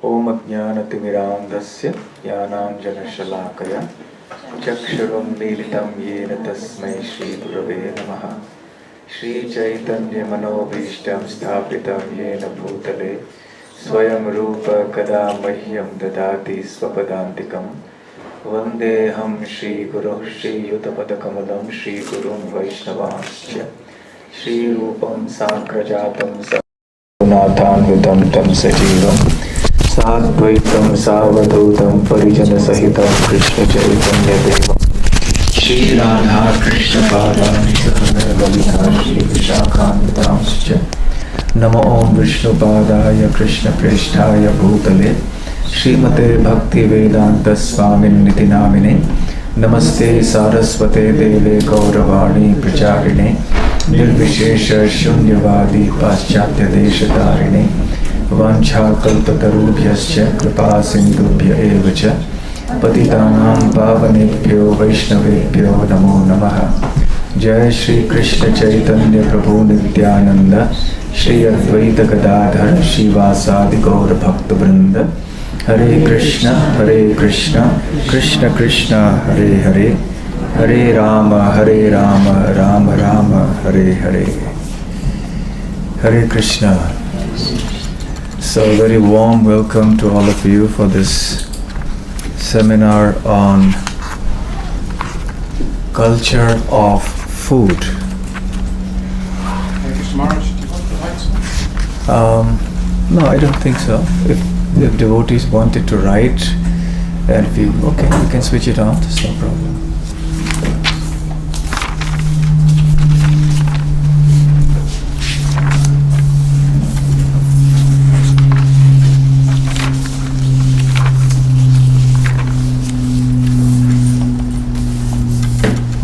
Om Ajnanatimirandasya Jnananjanashalakaya Chakshurum Militam Yena Tasmai Shri Gurave Namaha Shri Chaitanya Manobhishtam Sthapitam Yena Bhutale Swayam Rupa Kada Mahyam Dadati Swapadantikam Vandeham Shri Guru Shri Yutapadakamalam Shri Gurum Vaishnavasya Shri Rupam Sakrajatam Sathanvitam Tam Sajivam Sadvaitam Savadutam Parijana Sahitam Krishna Chaitanya Devam Shri Radha Krishna Padani Sahana Lalita Shri Vishakhanvitamscha Namo Om Vishnu Padaya Krishna Presthaya Bhutale Srimate Bhakti Vedanta Swami Niti Namine Namaste Saraswate Deve Gauravani Pracharine Nirvishesha Shunyavadi Paschatya Deshatarine Vancha Kalpatarubhyascha Kripa Sindhubhya Evacha Patitanam Pavanebhyo Vaishnavebhyo Namo Namaha Jai Shri Krishna Chaitanya Prabhu Nityananda Shri Advaita Gadadhar Shivasadi Gaura Bhakta Vrinda Hare Krishna Krishna Krishna Hare Hare Hare Rama Rama Rama Hare Hare Hare Krishna. So very warm welcome to all of you for this seminar on culture of food. Thank you so much. Do you want the lights on? No, I don't think so. If devotees wanted to write, and if you, okay, you can switch it on, there's no problem.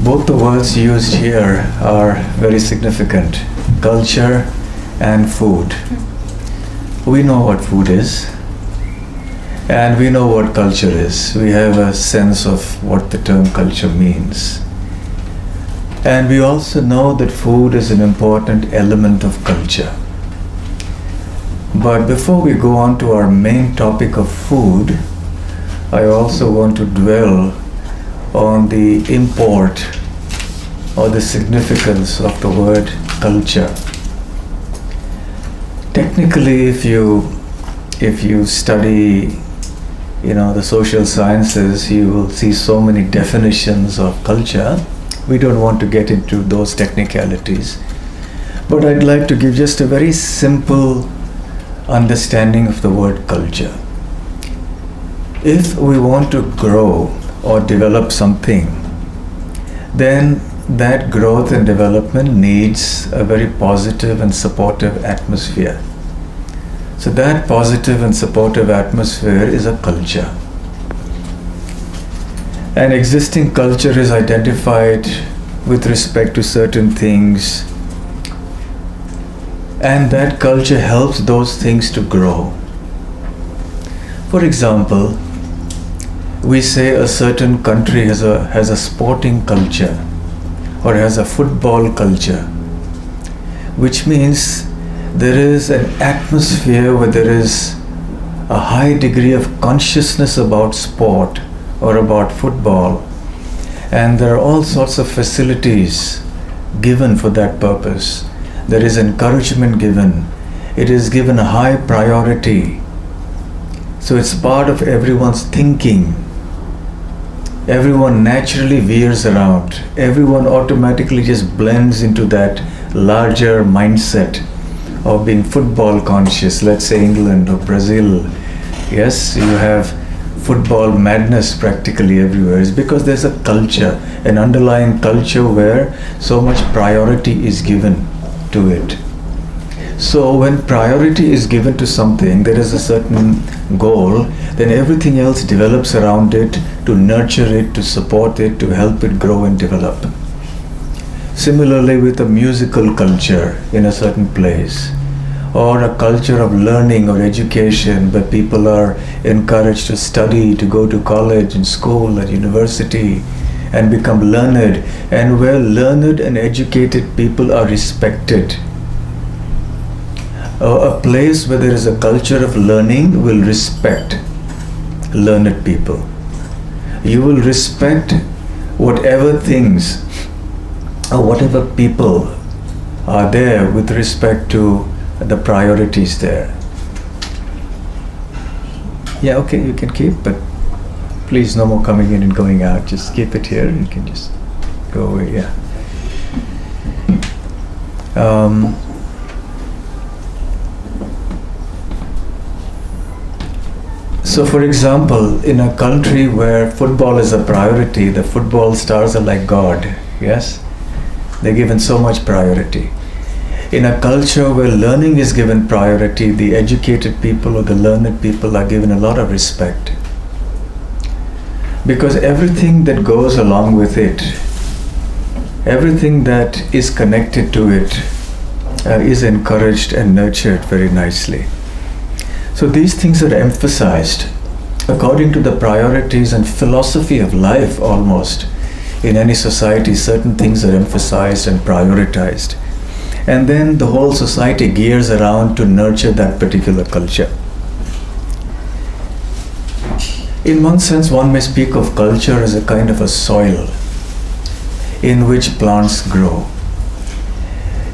Both the words used here are very significant, culture and food. We know what food is, and we know what culture is. We have a sense of what the term culture means. And we also know that food is an important element of culture. But before we go on to our main topic of food, I also want to dwell on the import or the significance of the word culture. Technically, if you study, the social sciences, you will see so many definitions of culture. We don't want to get into those technicalities. But I'd like to give just a very simple understanding of the word culture. If we want to grow or develop something, then that growth and development needs a very positive and supportive atmosphere. So that positive and supportive atmosphere is a culture. An existing culture is identified with respect to certain things, and that culture helps those things to grow. For example, we say a certain country has a sporting culture or has a football culture, which means there is an atmosphere where there is a high degree of consciousness about sport or about football, and there are all sorts of facilities given for that purpose. There is encouragement given. It is given a high priority. So it's part of everyone's thinking. Everyone naturally veers around. Everyone automatically just blends into that larger mindset of being football conscious. Let's say England or Brazil. Yes, you have football madness practically everywhere. It's because there's a culture, an underlying culture where so much priority is given to it. So when priority is given to something, there is a certain goal, then everything else develops around it to nurture it, to support it, to help it grow and develop. Similarly with a musical culture in a certain place, or a culture of learning or education where people are encouraged to study, to go to college and school and university and become learned, and where learned and educated people are respected. A place where there is a culture of learning will respect learned people. You will respect whatever things or whatever people are there with respect to the priorities there. Yeah, okay, you can keep, but please no more coming in and going out. Just keep it here. You can just go away, yeah. So for example, in a country where football is a priority, the football stars are like God, yes? They're given so much priority. In a culture where learning is given priority, the educated people or the learned people are given a lot of respect. Because everything that goes along with it, everything that is connected to it, is encouraged and nurtured very nicely. So these things are emphasized according to the priorities and philosophy of life almost. In any society, certain things are emphasized and prioritized. And then the whole society gears around to nurture that particular culture. In one sense, one may speak of culture as a kind of a soil in which plants grow.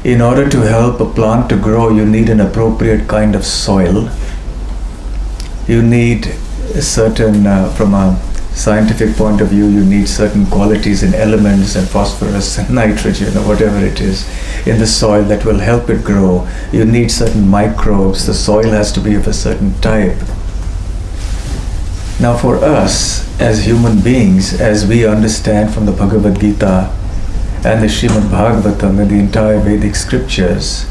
In order to help a plant to grow, you need an appropriate kind of soil. You need a certain, from a scientific point of view, you need certain qualities in elements and phosphorus and nitrogen or whatever it is in the soil that will help it grow. You need certain microbes. The soil has to be of a certain type. Now for us as human beings, as we understand from the Bhagavad Gita and the Srimad Bhagavatam and the entire Vedic scriptures,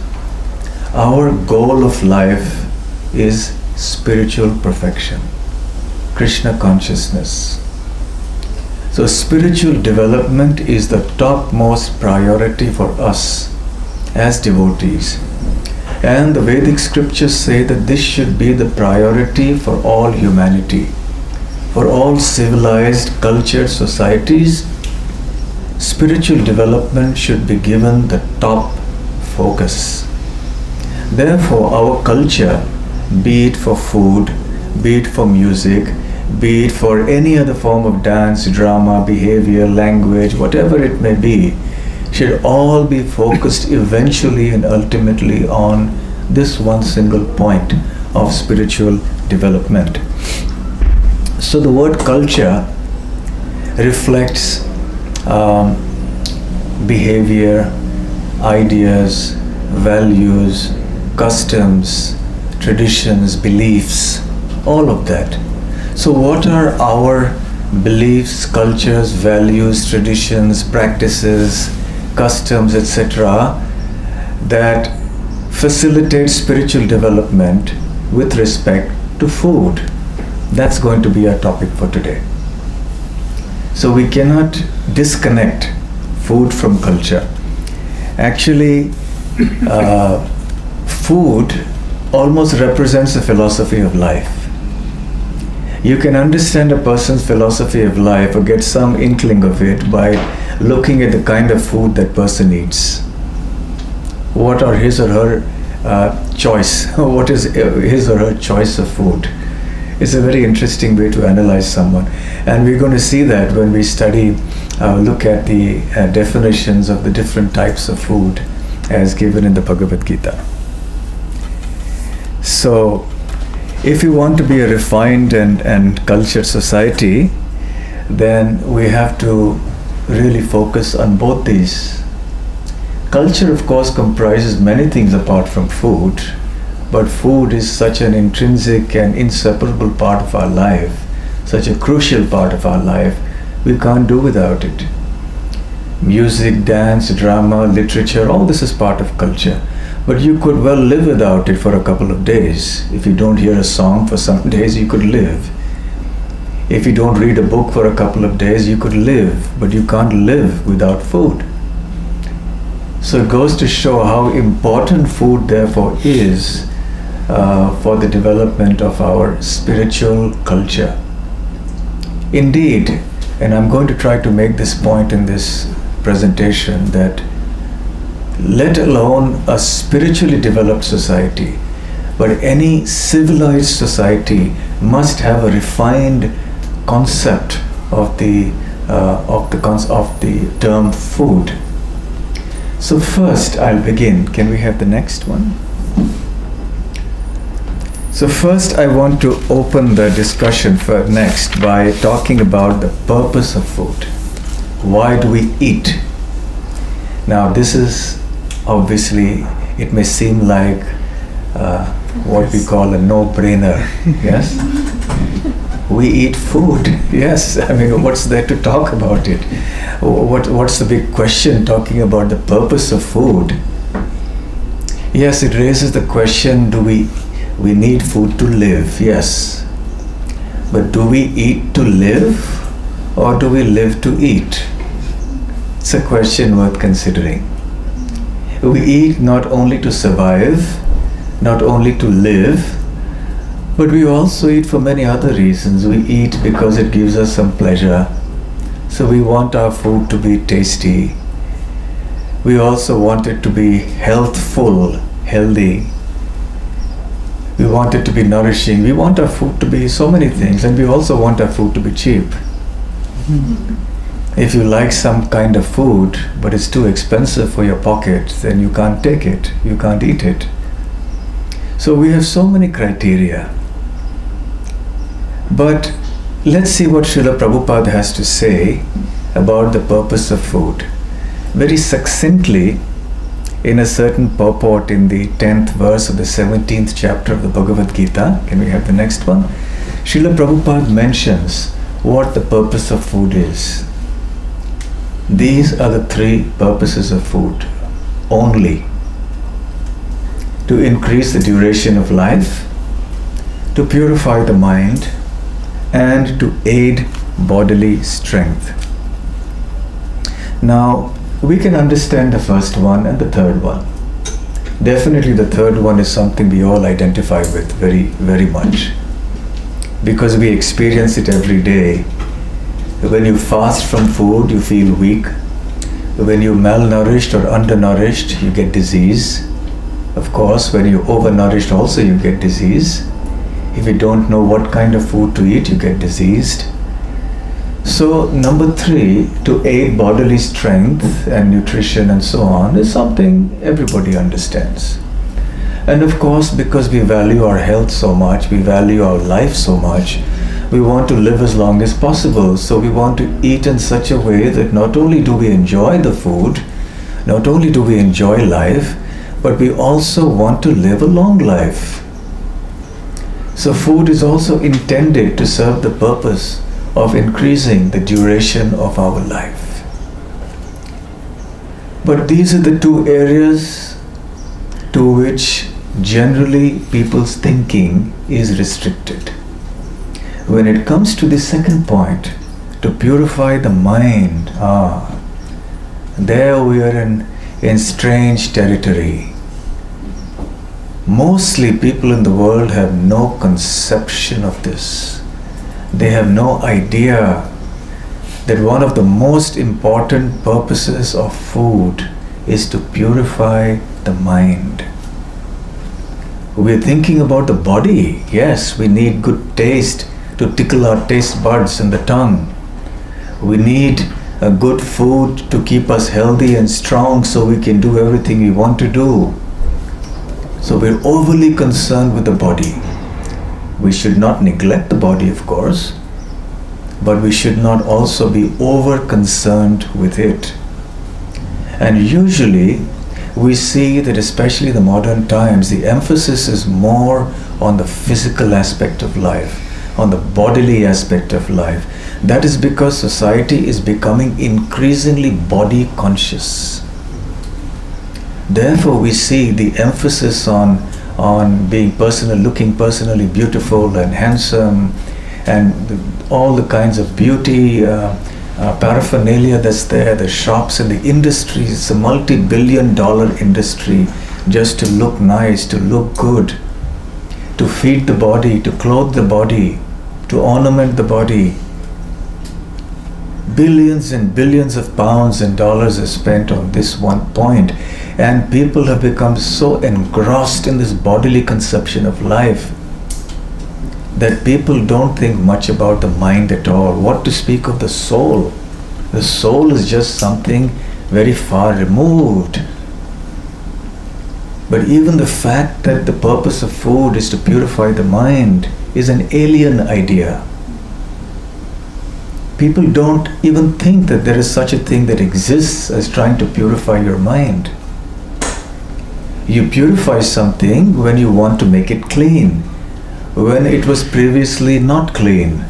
our goal of life is spiritual perfection, Krishna consciousness. So spiritual development is the topmost priority for us as devotees. And the Vedic scriptures say that this should be the priority for all humanity. For all civilized, cultured societies, spiritual development should be given the top focus. Therefore, our culture, be it for food, be it for music, be it for any other form of dance, drama, behavior, language, whatever it may be, should all be focused eventually and ultimately on this one single point of spiritual development. So the word culture reflects behavior, ideas, values, customs, traditions, beliefs, all of that. So what are our beliefs, cultures, values, traditions, practices, customs, etc. that facilitate spiritual development with respect to food? That's going to be our topic for today. So we cannot disconnect food from culture. Actually, food almost represents the philosophy of life. You can understand a person's philosophy of life or get some inkling of it by looking at the kind of food that person eats. What are his or her choice? What is his or her choice of food? It's a very interesting way to analyze someone. And we're going to see that when we study, look at the definitions of the different types of food as given in the Bhagavad Gita. So, if you want to be a refined and cultured society, then we have to really focus on both these. Culture, of course, comprises many things apart from food, but food is such an intrinsic and inseparable part of our life, such a crucial part of our life, we can't do without it. Music, dance, drama, literature, all this is part of culture. But you could well live without it for a couple of days. If you don't hear a song for some days, you could live. If you don't read a book for a couple of days, you could live, but you can't live without food. So it goes to show how important food therefore is for the development of our spiritual culture. Indeed, and I'm going to try to make this point in this presentation, that let alone a spiritually developed society, But any civilized society must have a refined concept of the term food. So first I'll begin. Can we have the next one? So first I want to open the discussion for next by talking about the purpose of food. Why do we eat? Now this is obviously, it may seem like what we call a no-brainer, yes? We eat food, yes. I mean, what's there to talk about it? What's the big question talking about the purpose of food? Yes, it raises the question, do we need food to live? Yes. But do we eat to live or do we live to eat? It's a question worth considering. We eat not only to survive, not only to live, but we also eat for many other reasons. We eat because it gives us some pleasure. So we want our food to be tasty. We also want it to be healthful, healthy. We want it to be nourishing. We want our food to be so many things, and we also want our food to be cheap. If you like some kind of food, but it's too expensive for your pocket, then you can't take it. You can't eat it. So we have so many criteria. But let's see what Srila Prabhupada has to say about the purpose of food. Very succinctly, in a certain purport in the 10th verse of the 17th chapter of the Bhagavad Gita, can we have the next one? Srila Prabhupada mentions what the purpose of food is. These are the three purposes of food only: to increase the duration of life, to purify the mind, and to aid bodily strength. Now, we can understand the first one and the third one. Definitely the third one is something we all identify with very, very much, because we experience it every day. When you fast from food, you feel weak. When you're malnourished or undernourished, you get disease. Of course, when you're overnourished also you get disease. If you don't know what kind of food to eat, you get diseased. So number 3, to aid bodily strength and nutrition and so on, is something everybody understands. And of course, because we value our health so much, we value our life so much, we want to live as long as possible. So we want to eat in such a way that not only do we enjoy the food, not only do we enjoy life, but we also want to live a long life. So food is also intended to serve the purpose of increasing the duration of our life. But these are the two areas to which generally people's thinking is restricted. When it comes to the second point, to purify the mind, there we are in strange territory. Mostly people in the world have no conception of this. They have no idea that one of the most important purposes of food is to purify the mind. We're thinking about the body. Yes, we need good taste to tickle our taste buds and the tongue. We need a good food to keep us healthy and strong so we can do everything we want to do. So we're overly concerned with the body. We should not neglect the body, of course, but we should not also be over concerned with it. And usually we see that, especially in the modern times, the emphasis is more on the physical aspect of life, on the bodily aspect of life. That is because society is becoming increasingly body conscious. Therefore, we see the emphasis on being looking personally beautiful and handsome, and all the kinds of beauty paraphernalia that's there, the shops and the industries. It's a multi-billion-dollar industry just to look nice, to look good, to feed the body, to clothe the body, to ornament the body. billions and billions of pounds and dollars are spent on this one point, and people have become so engrossed in this bodily conception of life that people don't think much about the mind at all. What to speak of the soul? The soul is just something very far removed. But even the fact that the purpose of food is to purify the mind is an alien idea. People don't even think that there is such a thing that exists as trying to purify your mind. You purify something when you want to make it clean, when it was previously not clean.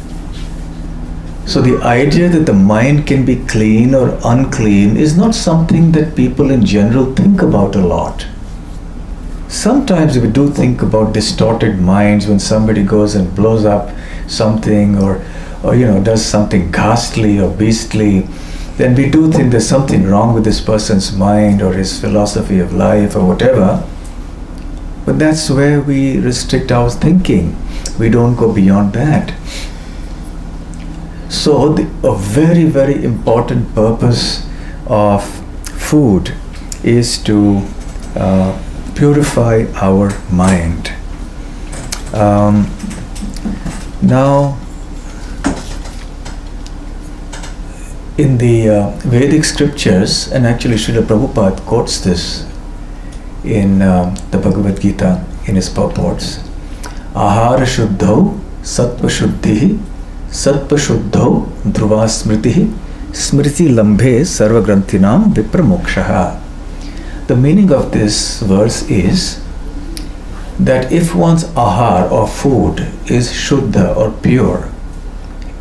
So the idea that the mind can be clean or unclean is not something that people in general think about a lot. Sometimes we do think about distorted minds when somebody goes and blows up something or does something ghastly or beastly. Then we do think there's something wrong with this person's mind or his philosophy of life or whatever. But that's where we restrict our thinking. We don't go beyond that. So a very, very important purpose of food is to purify our mind. Now, in the Vedic scriptures, and actually Srila Prabhupada quotes this in the Bhagavad Gita in his purports, Ahara Shuddhau Sattva Shuddhihi Sattva Shuddhau Dhruva Smritihi Smriti Lambhe Sarva Granthinam Vipramokshaha. The meaning of this verse is that if one's ahar or food is shuddha or pure,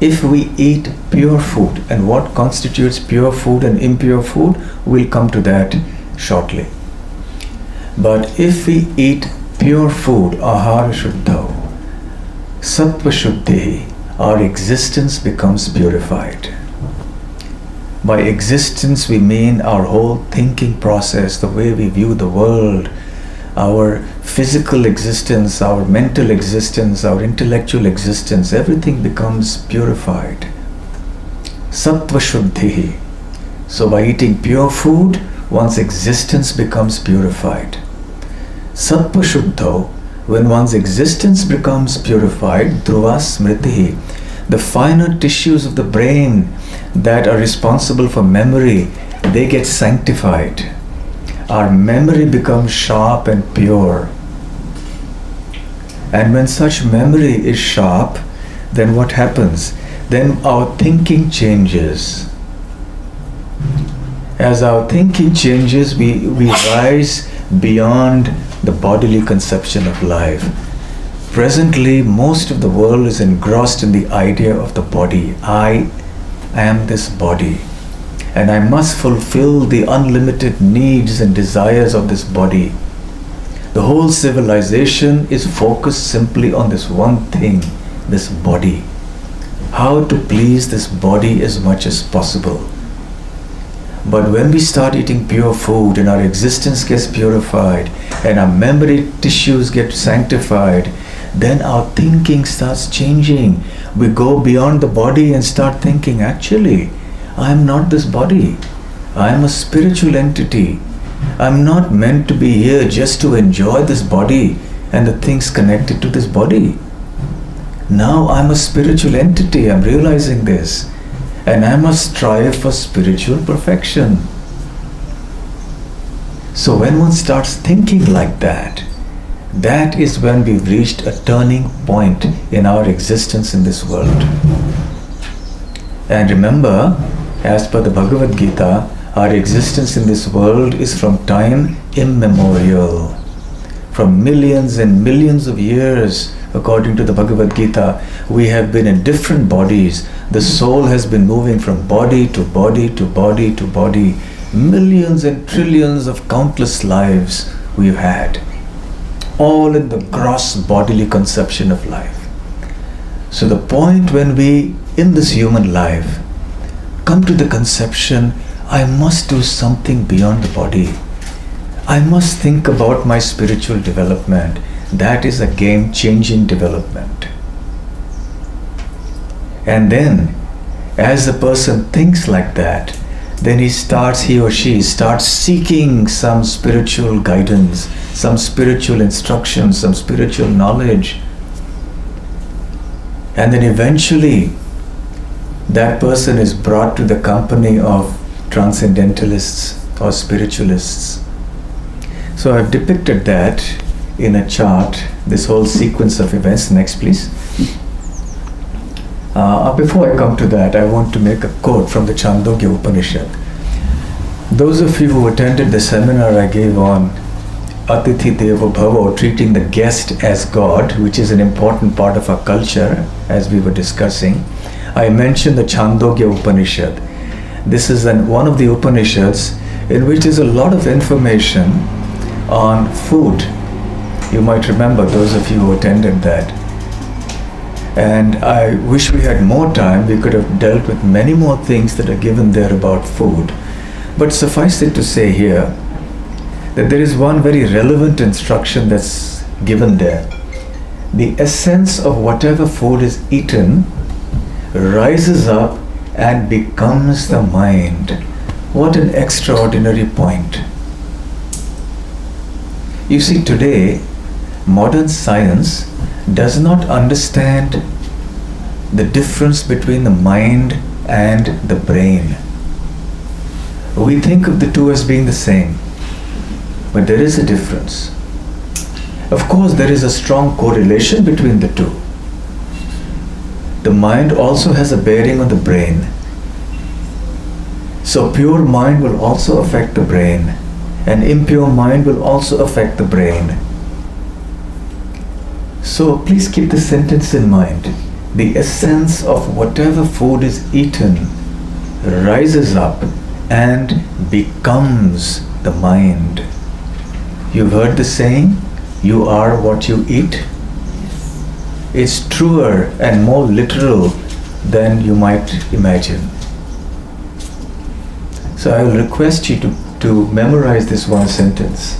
if we eat pure food, and what constitutes pure food and impure food, we'll come to that shortly. But if we eat pure food, ahara shuddha, sattva shuddhi, our existence becomes purified. By existence we mean our whole thinking process, the way we view the world, our physical existence, our mental existence, our intellectual existence, everything becomes purified. Sattva shuddhi. So by eating pure food, one's existence becomes purified. Sattva shuddho, when one's existence becomes purified, dhruva smritihi, the finer tissues of the brain that are responsible for memory, they get sanctified. Our memory becomes sharp and pure. And when such memory is sharp, then what happens? Then our thinking changes. As our thinking changes, we rise beyond the bodily conception of life. Presently, most of the world is engrossed in the idea of the body. I am this body, and I must fulfill the unlimited needs and desires of this body. The whole civilization is focused simply on this one thing, this body. How to please this body as much as possible. But when we start eating pure food and our existence gets purified and our memory tissues get sanctified, then our thinking starts changing. We go beyond the body and start thinking, actually, I am not this body. I am a spiritual entity. I am not meant to be here just to enjoy this body and the things connected to this body. Now I am a spiritual entity. I am realizing this. And I must strive for spiritual perfection. So when one starts thinking like that, that is when we've reached a turning point in our existence in this world. And remember, as per the Bhagavad Gita, our existence in this world is from time immemorial. From millions and millions of years, according to the Bhagavad Gita, we have been in different bodies. The soul has been moving from body to body to body to body. Millions and trillions of countless lives we've had, all in the gross bodily conception of life. So the point when we, in this human life, come to the conception, I must do something beyond the body. I must think about my spiritual development. That is a game-changing development. And then, As the person thinks like that, then he or she starts seeking some spiritual guidance, some spiritual instruction, some spiritual knowledge. And then eventually, that person is brought to the company of transcendentalists or spiritualists. So I've depicted that in a chart, this whole sequence of events. Next, please. Before I come to that, I want to make a quote from the Chando Upanishad. Those of you who attended the seminar I gave on Atithi Devo Bhava, or treating the guest as God, which is an important part of our culture, as we were discussing, I mentioned the Chandogya Upanishad. This is one of the Upanishads in which is a lot of information on food. You might remember, those of you who attended that. And I wish we had more time. We could have dealt with many more things that are given there about food. But suffice it to say here that there is one very relevant instruction that's given there. The essence of whatever food is eaten rises up and becomes the mind. What an extraordinary point. You see, today, modern science does not understand the difference between the mind and the brain. We think of the two as being the same, but there is a difference. Of course, there is a strong correlation between the two. The mind also has a bearing on the brain. So pure mind will also affect the brain, and impure mind will also affect the brain. So please keep the sentence in mind. The essence of whatever food is eaten rises up and becomes the mind. You've heard the saying, you are what you eat. It's truer and more literal than you might imagine. So I will request you to memorize this one sentence.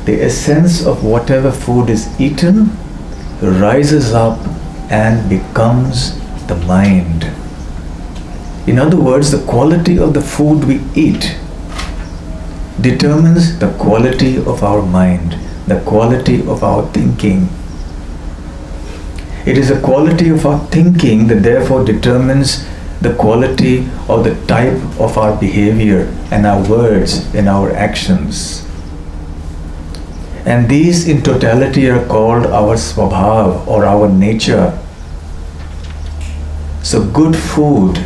The essence of whatever food is eaten rises up and becomes the mind. In other words, the quality of the food we eat determines the quality of our mind, the quality of our thinking. It is the quality of our thinking that therefore determines the quality or the type of our behavior and our words and our actions. And these in totality are called our swabhav, or our nature. So good food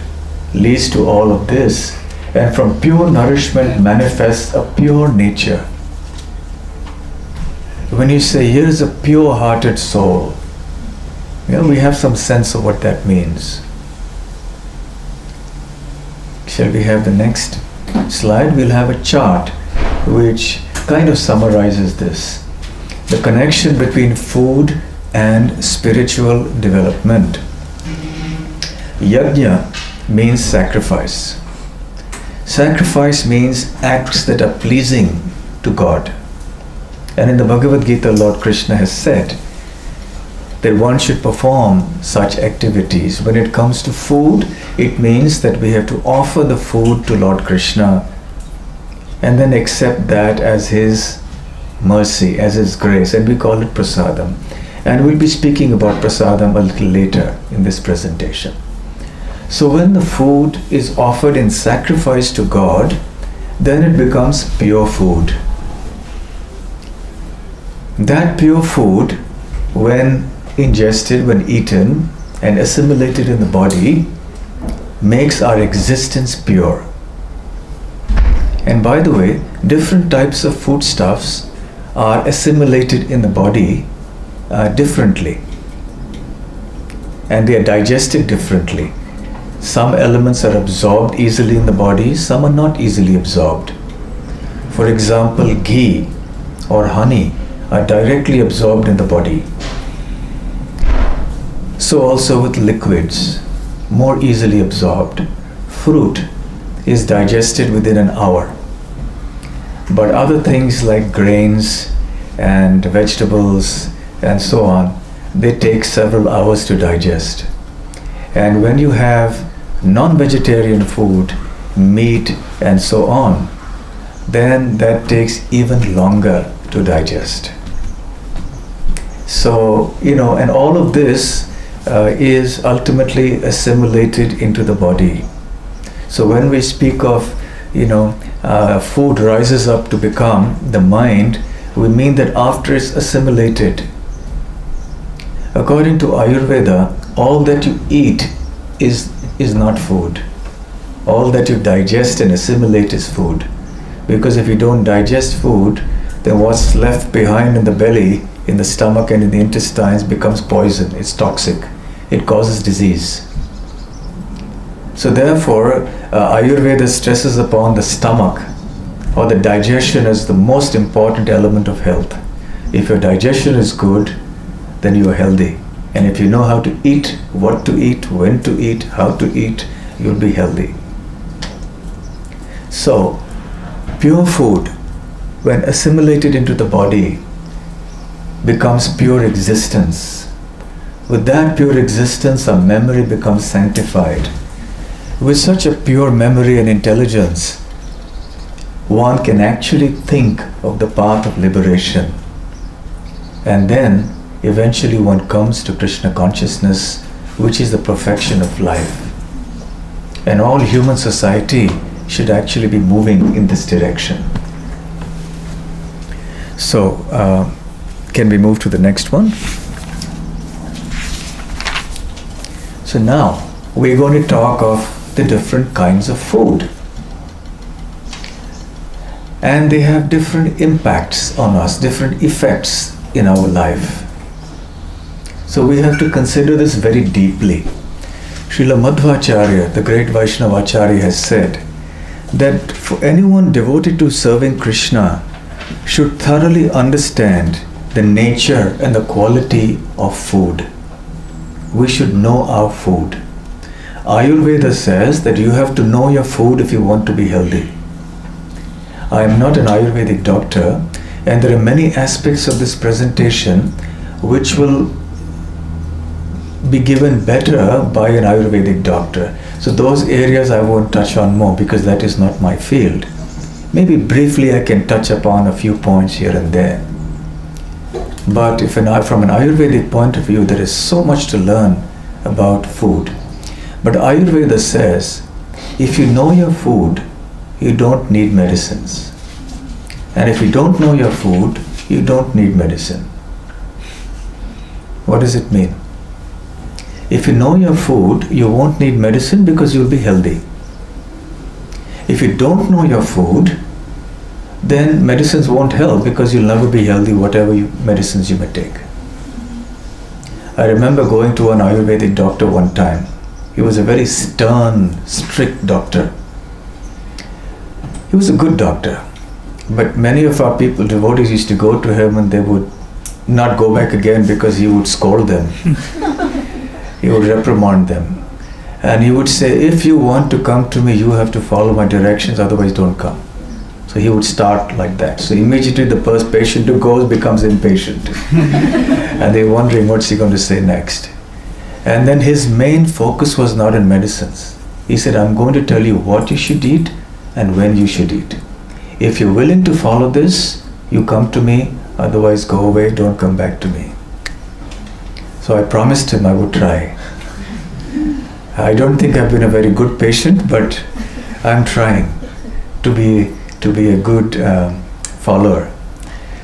leads to all of this, and from pure nourishment manifests a pure nature. When you say, here is a pure-hearted soul, we have some sense of what that means. Shall we have the next slide? We'll have a chart which kind of summarizes this. The connection between food and spiritual development. Yajna means sacrifice. Sacrifice means acts that are pleasing to God. And in the Bhagavad Gita, Lord Krishna has said that one should perform such activities. When it comes to food, it means that we have to offer the food to Lord Krishna and then accept that as His mercy, as His grace, and we call it prasadam. And we'll be speaking about prasadam a little later in this presentation. So when the food is offered in sacrifice to God, then it becomes pure food. That pure food, when ingested, when eaten and assimilated in the body, makes our existence pure. And by the way, different types of foodstuffs are assimilated in the body differently, and they are digested differently. Some elements are absorbed easily in the body, some are not easily absorbed. For example, ghee or honey are directly absorbed in the body. So also with liquids, more easily absorbed. Fruit is digested within an hour. But other things like grains and vegetables and so on, they take several hours to digest. And when you have non-vegetarian food, meat and so on, then that takes even longer to digest. So, and all of this is ultimately assimilated into the body. So when we speak of, food rises up to become the mind, we mean that after it's assimilated. According to Ayurveda, all that you eat is not food. All that you digest and assimilate is food. Because if you don't digest food, then what's left behind in the belly, in the stomach and in the intestines becomes poison. It's toxic. It causes disease. So therefore, Ayurveda stresses upon the stomach or the digestion as the most important element of health. If your digestion is good, then you are healthy. And if you know how to eat, what to eat, when to eat, how to eat, you'll be healthy. So, pure food, when assimilated into the body, becomes pure existence. With that pure existence, our memory becomes sanctified. With such a pure memory and intelligence, one can actually think of the path of liberation. And then, eventually one comes to Krishna consciousness, which is the perfection of life. And all human society should actually be moving in this direction. So, can we move to the next one? So now, we're going to talk of the different kinds of food. And they have different impacts on us, different effects in our life. So we have to consider this very deeply. Srila Madhvacharya, the great Vaishnava Acharya, has said that for anyone devoted to serving Krishna should thoroughly understand the nature and the quality of food. We should know our food. Ayurveda says that you have to know your food if you want to be healthy. I am not an Ayurvedic doctor, and there are many aspects of this presentation which will be given better by an Ayurvedic doctor. So those areas I won't touch on more because that is not my field. Maybe briefly I can touch upon a few points here and there. But from an Ayurvedic point of view, there is so much to learn about food. But Ayurveda says, if you know your food, you don't need medicines. And if you don't know your food, you don't need medicine. What does it mean? If you know your food, you won't need medicine because you'll be healthy. If you don't know your food, then medicines won't help because you'll never be healthy whatever medicines you may take. I remember going to an Ayurvedic doctor one time. He was a very stern, strict doctor. He was a good doctor. But many of our devotees used to go to him and they would not go back again because he would scold them. He would reprimand them. And he would say, if you want to come to me, you have to follow my directions, otherwise don't come. So he would start like that. So immediately the first patient who goes becomes impatient. And they're wondering what's he going to say next. And then his main focus was not in medicines. He said, I'm going to tell you what you should eat and when you should eat. If you're willing to follow this, you come to me, otherwise go away, don't come back to me. So I promised him I would try. I don't think I've been a very good patient, but I'm trying to be a good follower.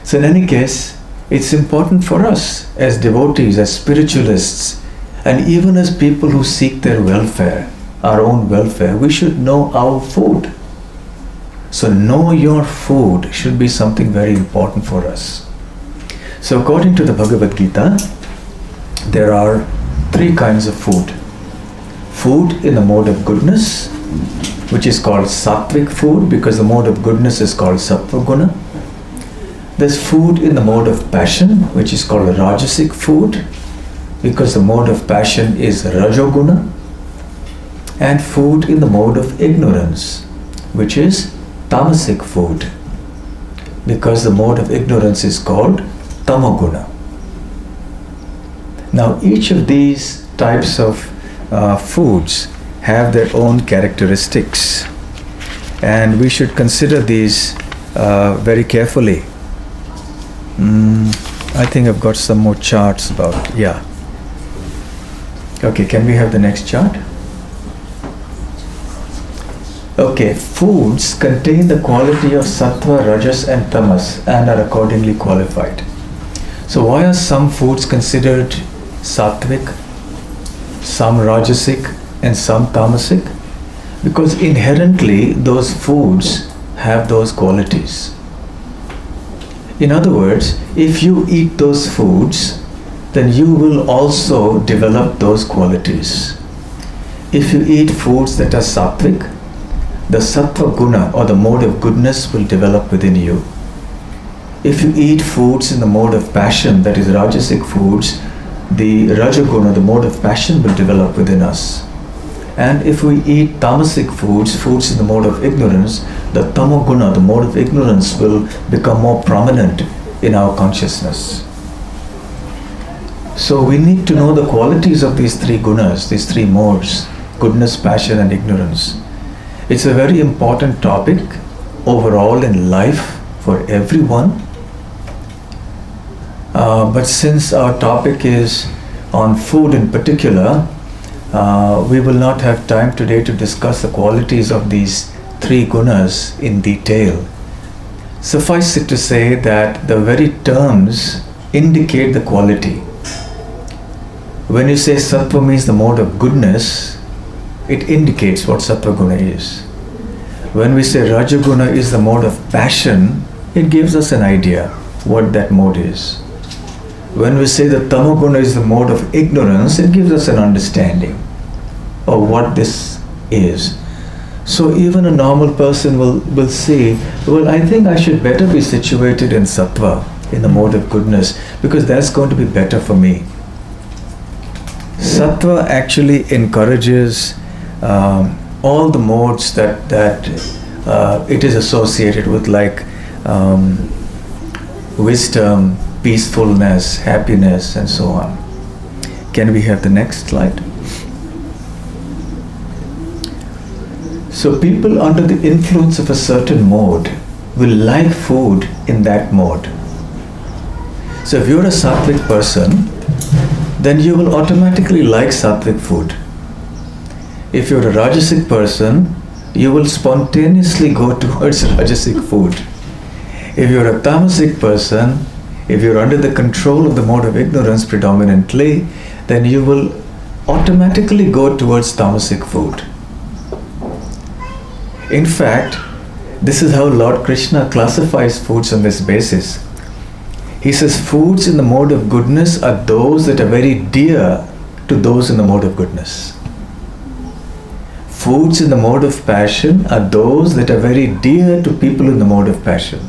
So in any case, it's important for us as devotees, as spiritualists, and even as people who seek their welfare, our own welfare, we should know our food. So know your food should be something very important for us. So according to the Bhagavad Gita, there are 3 kinds of food. Food in the mode of goodness, which is called sattvic food because the mode of goodness is called sattva guna. There's food in the mode of passion, which is called Rajasik food because the mode of passion is rajoguna. And food in the mode of ignorance, which is tamasic food because the mode of ignorance is called tamoguna. Now each of these types of foods have their own characteristics, and we should consider these very carefully. I think I've got some more charts about, yeah. Okay, can we have the next chart? Okay, foods contain the quality of sattva, rajas and tamas and are accordingly qualified. So why are some foods considered sattvic, some rajasic and some tamasic? Because inherently those foods have those qualities. In other words, if you eat those foods, then you will also develop those qualities. If you eat foods that are sattvic, the sattva guna or the mode of goodness will develop within you. If you eat foods in the mode of passion, that is rajasic foods, the rajaguna, the mode of passion, will develop within us. And if we eat tamasic foods, foods in the mode of ignorance, the tamoguna, the mode of ignorance, will become more prominent in our consciousness. So we need to know the qualities of these three gunas, these three modes: goodness, passion and ignorance. It's a very important topic overall in life for everyone. But since our topic is on food in particular, we will not have time today to discuss the qualities of these three gunas in detail. Suffice it to say that the very terms indicate the quality. When you say sattva means the mode of goodness, it indicates what sattva guna is. When we say rajaguna is the mode of passion, it gives us an idea what that mode is. When we say that tamoguna is the mode of ignorance, it gives us an understanding of what this is. So even a normal person will say, well, I think I should better be situated in sattva, in the mode of goodness, because that's going to be better for me. Sattva actually encourages all the modes that it is associated with, like wisdom, peacefulness, happiness, and so on. Can we have the next slide? So people under the influence of a certain mode will like food in that mode. So if you're a sattvic person, then you will automatically like sattvic food. If you're a rajasic person, you will spontaneously go towards rajasic food. If you're a tamasic person, if you're under the control of the mode of ignorance predominantly, then you will automatically go towards tamasic food. In fact, this is how Lord Krishna classifies foods on this basis. He says foods in the mode of goodness are those that are very dear to those in the mode of goodness. Foods in the mode of passion are those that are very dear to people in the mode of passion.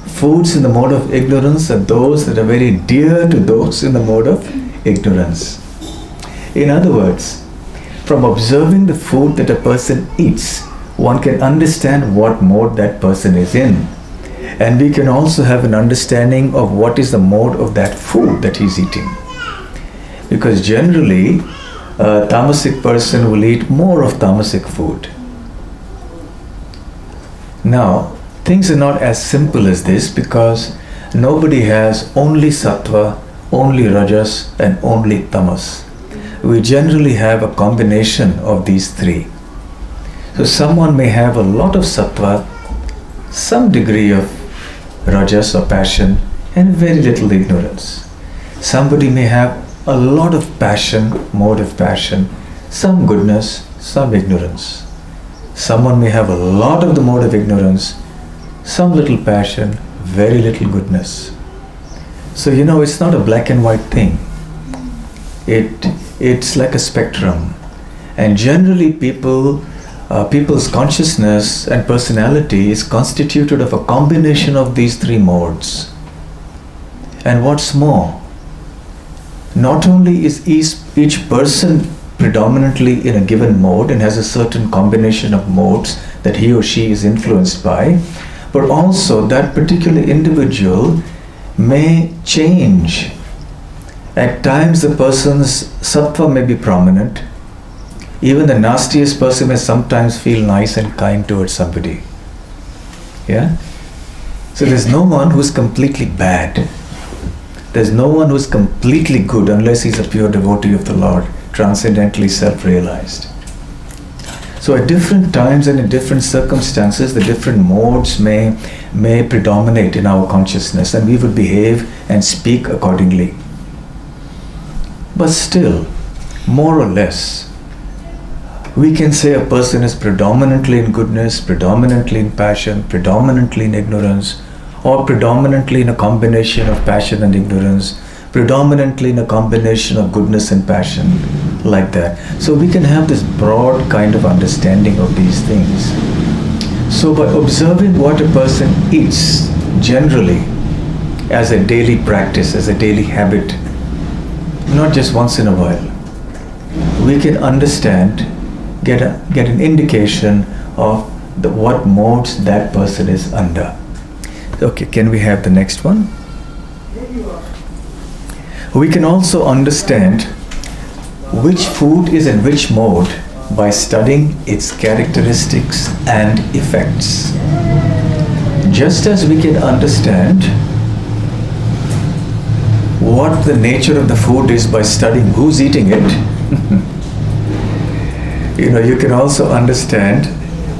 Foods in the mode of ignorance are those that are very dear to those in the mode of ignorance. In other words, from observing the food that a person eats, one can understand what mode that person is in. And we can also have an understanding of what is the mode of that food that he's eating. Because generally, a tamasic person will eat more of tamasic food. Now, things are not as simple as this, because nobody has only sattva, only rajas and only tamas. We generally have a combination of these three. So someone may have a lot of sattva, some degree of rajas or passion, and very little ignorance. Somebody may have a lot of passion, mode of passion, some goodness, some ignorance. Someone may have a lot of the mode of ignorance, some little passion, very little goodness. So it's not a black and white thing. It's like a spectrum. And generally people's consciousness and personality is constituted of a combination of these three modes. And what's more, not only is each person predominantly in a given mode and has a certain combination of modes that he or she is influenced by, but also that particular individual may change. At times the person's sattva may be prominent, Even the nastiest person may sometimes feel nice and kind towards somebody. Yeah? So there's no one who's completely bad. There's no one who's completely good unless he's a pure devotee of the Lord, transcendently self-realized. So at different times and in different circumstances, the different modes may predominate in our consciousness, and we would behave and speak accordingly. But still, more or less, we can say a person is predominantly in goodness, predominantly in passion, predominantly in ignorance, or predominantly in a combination of passion and ignorance, predominantly in a combination of goodness and passion, like that. So we can have this broad kind of understanding of these things. So by observing what a person eats generally as a daily practice, as a daily habit, not just once in a while, we can understand, get an indication of what modes that person is under. Okay, can we have the next one? We can also understand which food is in which mode by studying its characteristics and effects. Just as we can understand what the nature of the food is by studying who's eating it, you can also understand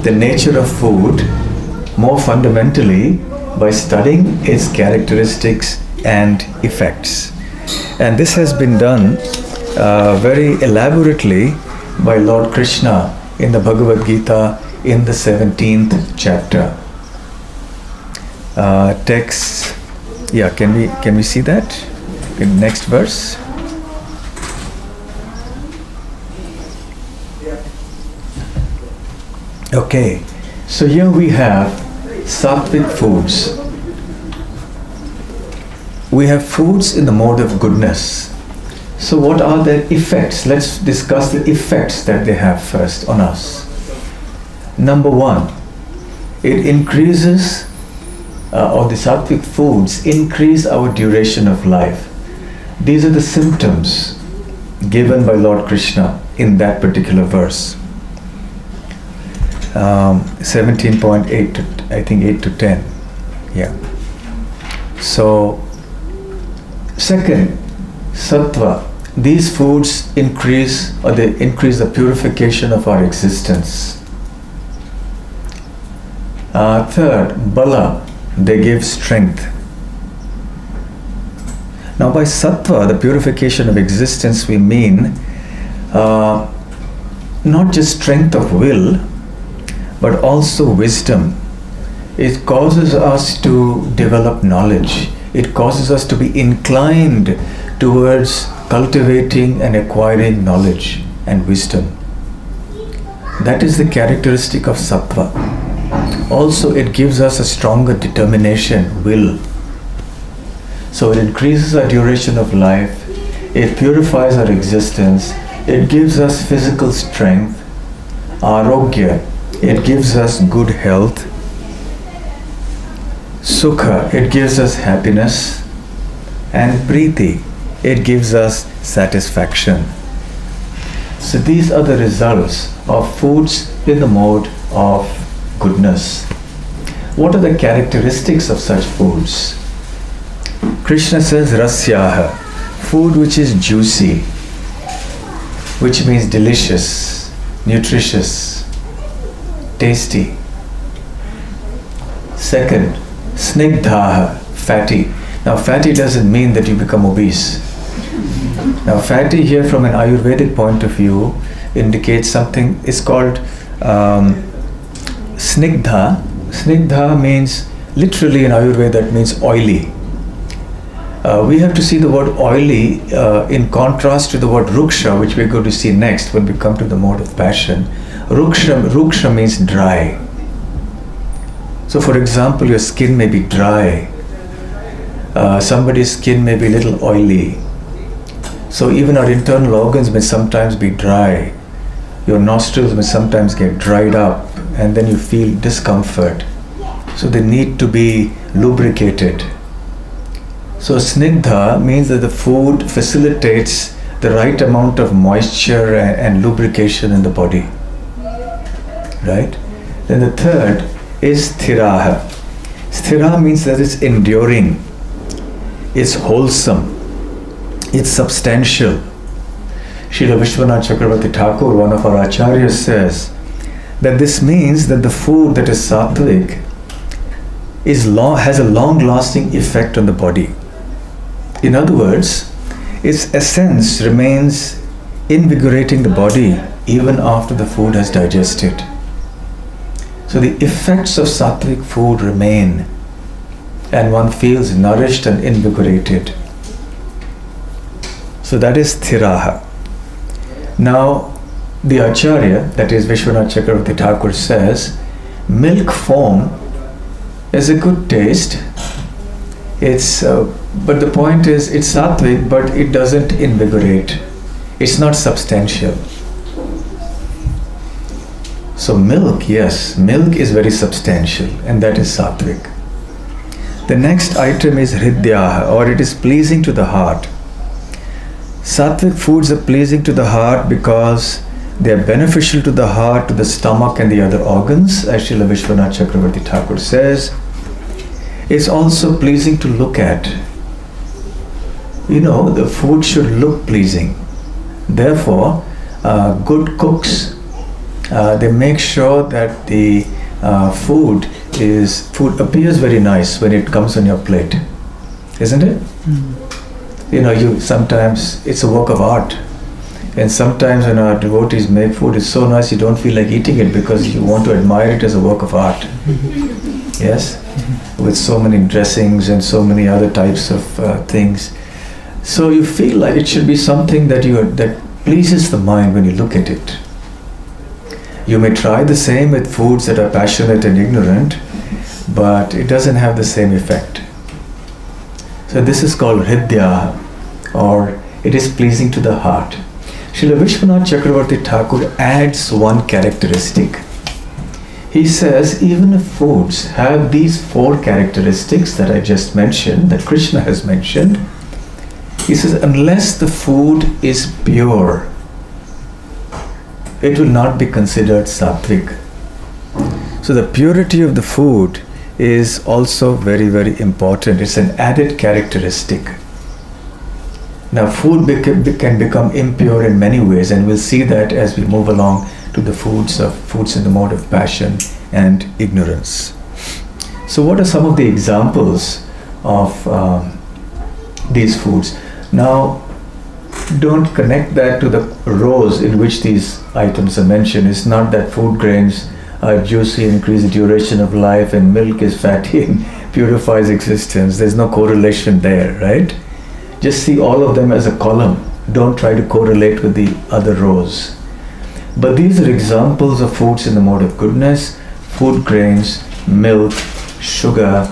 the nature of food more fundamentally by studying its characteristics and effects. And this has been done very elaborately by Lord Krishna in the Bhagavad Gita in the 17th chapter. Text, yeah, can we see that? In next verse. Okay, so here we have sattvic foods. We have foods in the mode of goodness. So what are their effects? Let's discuss the effects that they have first on us. Number one, it increases, or the sattvic foods increase our duration of life. These are the symptoms given by Lord Krishna in that particular verse. 17.8 to, I think 8 to 10. Yeah. So, second, sattva. These foods increase the purification of our existence. Third, bala. They give strength. Now by sattva, the purification of existence, we mean not just strength of will, but also wisdom. It causes us to develop knowledge. It causes us to be inclined towards cultivating and acquiring knowledge and wisdom. That is the characteristic of sattva. Also, it gives us a stronger determination, will. So it increases our duration of life, it purifies our existence, it gives us physical strength, arogya, it gives us good health, sukha, it gives us happiness, and priti, it gives us satisfaction. So these are the results of foods in the mode of goodness. What are the characteristics of such foods? Krishna says rasyaha, food which is juicy, which means delicious, nutritious, tasty. Second, snigdhaha, fatty. Now fatty doesn't mean that you become obese. Now fatty here from an Ayurvedic point of view indicates something, it's called snigdha. Snigdha means, literally in Ayurveda, it means oily. We have to see the word oily in contrast to the word ruksha, which we're going to see next when we come to the mode of passion. Ruksha means dry. So for example, your skin may be dry. Somebody's skin may be a little oily. So even our internal organs may sometimes be dry. Your nostrils may sometimes get dried up, and then you feel discomfort. So they need to be lubricated. So snigdha means that the food facilitates the right amount of moisture and lubrication in the body. Right? Then the third is sthiraha. Sthira means that it's enduring, it's wholesome, it's substantial. Srila Vishwanath Chakravarti Thakur, one of our acharyas, says that this means that the food that is sattvic has a long-lasting effect on the body. In other words, its essence remains invigorating the body even after the food has digested. So the effects of sattvic food remain and one feels nourished and invigorated. So that is sthiraha. Now the acharya, that is Vishwanath Chakravarti Thakur, says milk foam is a good taste. But the point is, it's sattvic, but it doesn't invigorate. It's not substantial. So milk, yes, milk is very substantial, and that is sattvic. The next item is hridyaha, or it is pleasing to the heart. Sattvic foods are pleasing to the heart because they are beneficial to the heart, to the stomach and the other organs, as Srila Vishwanath Chakravarti Thakur says. It's also pleasing to look at. The food should look pleasing. Therefore, good cooks, they make sure that the food appears very nice when it comes on your plate, isn't it? Sometimes it's a work of art, and sometimes when our devotees make food, it's so nice you don't feel like eating it because you want to admire it as a work of art. Yes, with so many dressings and so many other types of things. So you feel like it should be something that pleases the mind when you look at it. You may try the same with foods that are passionate and ignorant, but it doesn't have the same effect. So this is called hridya, or it is pleasing to the heart. Srila Vishwanath Chakravarti Thakur adds one characteristic. He says even if foods have these 4 characteristics that I just mentioned, that Krishna has mentioned, he says unless the food is pure, it will not be considered sattvic. So the purity of the food is also very, very important. It's an added characteristic. Now food can become impure in many ways, and we'll see that as we move along to the foods in the mode of passion and ignorance. So what are some of the examples of these foods? Now don't connect that to the rows in which these items are mentioned. It's not that food grains are juicy and increase the duration of life and milk is fatty and purifies existence. There's no correlation there, right? Just see all of them as a column. Don't try to correlate with the other rows. But these are examples of foods in the mode of goodness: food grains, milk, sugar.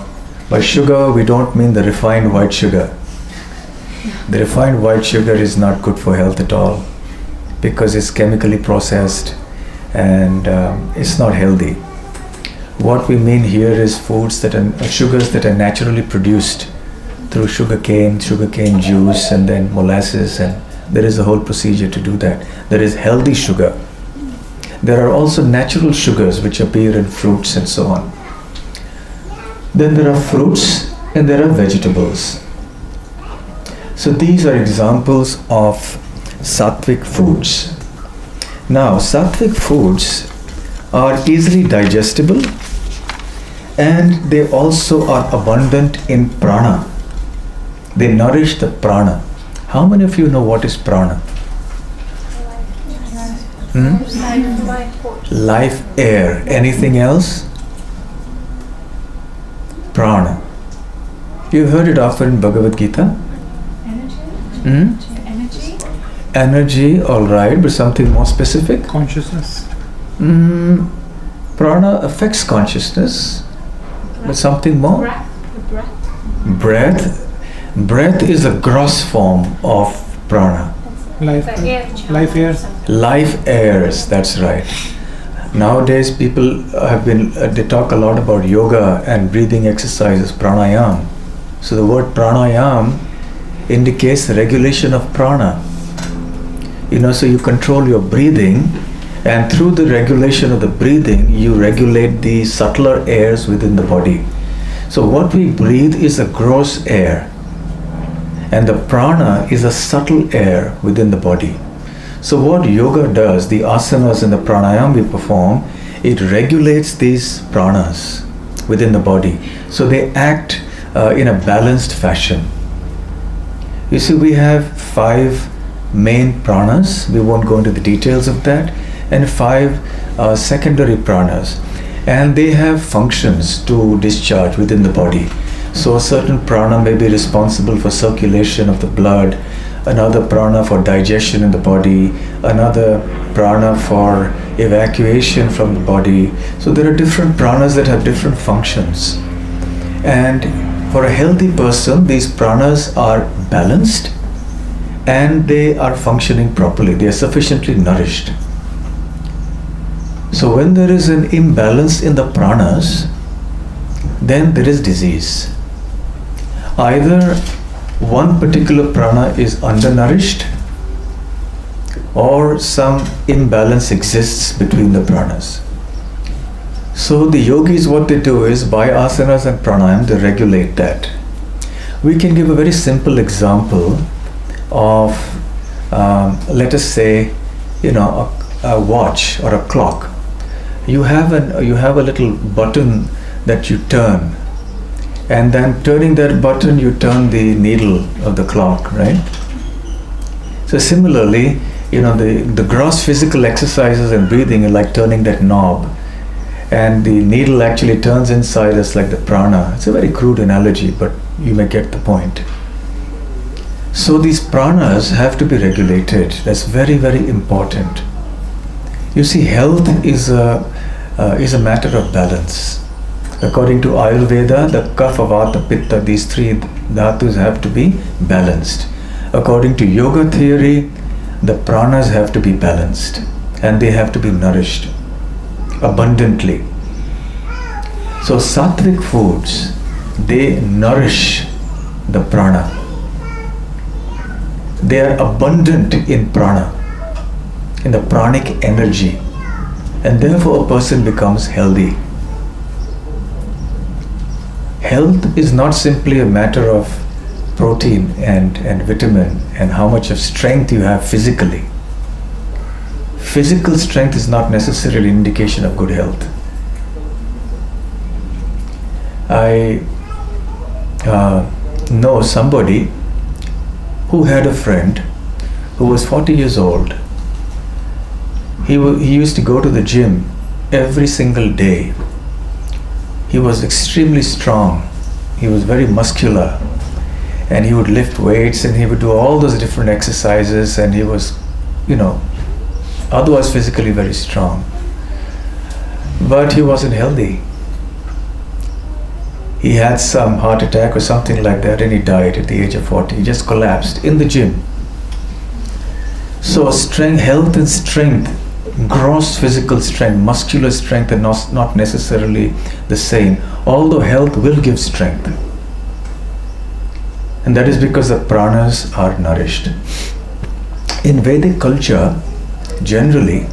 By sugar, we don't mean the refined white sugar. The refined white sugar is not good for health at all because it's chemically processed and it's not healthy. What we mean here is foods sugars that are naturally produced through sugarcane juice and then molasses, and there is a whole procedure to do that. There is healthy sugar. There are also natural sugars which appear in fruits and so on. Then there are fruits and there are vegetables. So these are examples of sattvic foods. Now, sattvic foods are easily digestible and they also are abundant in prana. They nourish the prana. How many of you know what is prana? Life, air. Anything else? Prana. You heard it often in Bhagavad Gita? Energy, all right, but something more specific? Consciousness. Prana affects consciousness, but something more? Breath. Breath is a gross form of prana. Life airs, that's right. Nowadays people they talk a lot about yoga and breathing exercises, pranayam. So the word pranayam indicates the regulation of prana. So you control your breathing, and through the regulation of the breathing, you regulate the subtler airs within the body. So what we breathe is a gross air, and the prana is a subtle air within the body. So what yoga does, the asanas and the pranayama we perform, it regulates these pranas within the body. So they act in a balanced fashion. You see, we have 5 main pranas, we won't go into the details of that, and 5 secondary pranas. And they have functions to discharge within the body. So a certain prana may be responsible for circulation of the blood, another prana for digestion in the body, another prana for evacuation from the body. So there are different pranas that have different functions. And for a healthy person, these pranas are balanced and they are functioning properly. They are sufficiently nourished. So when there is an imbalance in the pranas, then there is disease. Either one particular prana is undernourished, or some imbalance exists between the pranas. So the yogis, what they do is, by asanas and pranayam, they regulate that. We can give a very simple example of, let us say, a watch or a clock. You have a little button that you turn, and then turning that button, you turn the needle of the clock, right? So similarly, the gross physical exercises and breathing are like turning that knob, and the needle actually turns inside us like the prana. It's a very crude analogy, but you may get the point. So these pranas have to be regulated. That's very, very important. You see, health is a matter of balance. According to Ayurveda, the kapha, vata, pitta, these 3 dhatus have to be balanced. According to yoga theory, the pranas have to be balanced and they have to be nourished abundantly. So sattvic foods, they nourish the prana. They are abundant in prana, in the pranic energy, and therefore a person becomes healthy. Health is not simply a matter of protein and vitamin and how much of strength you have physically. Physical strength is not necessarily an indication of good health. I know somebody who had a friend who was 40 years old. He used to go to the gym every single day. He was extremely strong. He was very muscular, and he would lift weights and he would do all those different exercises, and he was, otherwise physically very strong. But he wasn't healthy. He had some heart attack or something like that, and he died at the age of 40. He just collapsed in the gym. So strength, health and strength, gross physical strength, muscular strength are not necessarily the same, although health will give strength. And that is because the pranas are nourished. In Vedic culture, generally,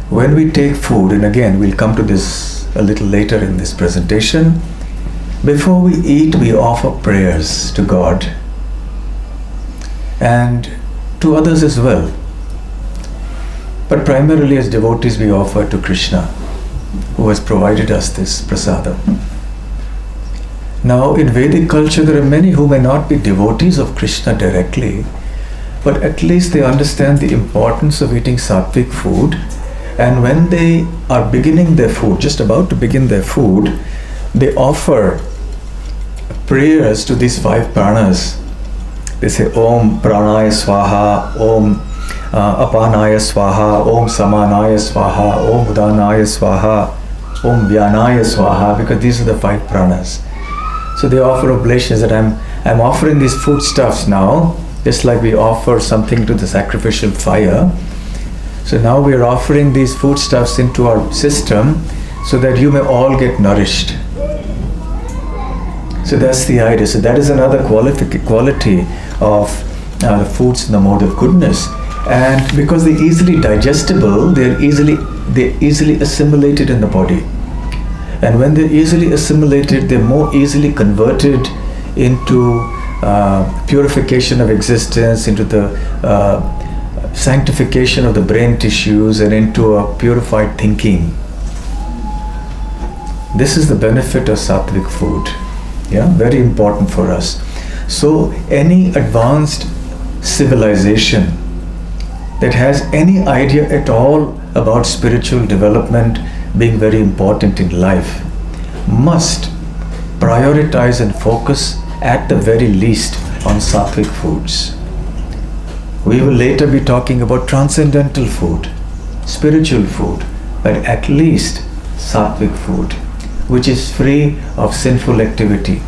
when we take food, and again we'll come to this a little later in this presentation, before we eat, we offer prayers to God and to others as well. But primarily as devotees, we offer to Krishna, who has provided us this prasadam. Now, in Vedic culture, there are many who may not be devotees of Krishna directly, but at least they understand the importance of eating sattvic food. And when they are beginning their food, just about to begin their food, they offer prayers to these 5 pranas. They say, Om Pranaya Swaha, Om Apanaya Swaha, Om Samanaya Swaha, Om Udanaya Swaha, Om Vyanaya Swaha, because these are the 5 pranas. So they offer oblations that I'm offering these foodstuffs now, just like we offer something to the sacrificial fire. So now we are offering these foodstuffs into our system so that you may all get nourished. So that's the idea. So that is another quality of the foods in the mode of goodness. And because they're easily digestible, they're easily assimilated in the body. And when they're easily assimilated, they're more easily converted into purification of existence, into the sanctification of the brain tissues, and into a purified thinking. This is the benefit of sattvic food. Yeah, very important for us. So any advanced civilization that has any idea at all about spiritual development being very important in life must prioritize and focus at the very least on sattvic foods. We will later be talking about transcendental food, spiritual food, but at least sattvic food, which is free of sinful activity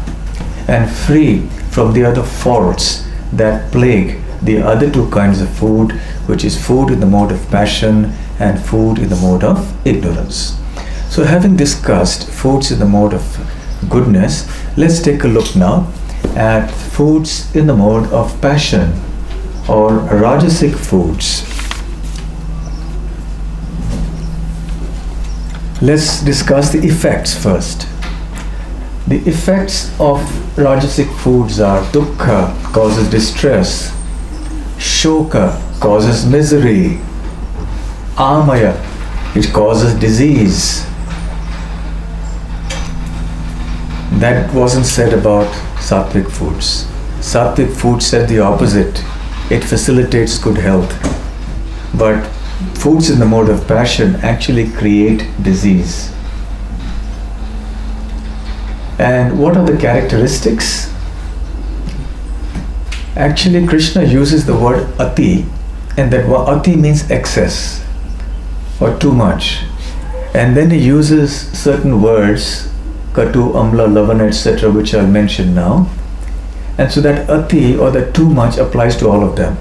and free from the other faults that plague the other two kinds of food, which is food in the mode of passion and food in the mode of ignorance. So having discussed foods in the mode of goodness, let's take a look now at foods in the mode of passion, or Rajasic foods. Let's discuss the effects first. The effects of Rajasic foods are dukkha, causes distress; shoka, causes misery; amaya, it causes disease. That wasn't said about sattvic foods. Sattvic food said the opposite. It facilitates good health. But foods in the mode of passion actually create disease. And what are the characteristics? Actually, Krishna uses the word ati, and that ati means excess or too much. And then he uses certain words, katu, amla, lavana, etc., which I'll mention now. And so that ati, or that too much, applies to all of them.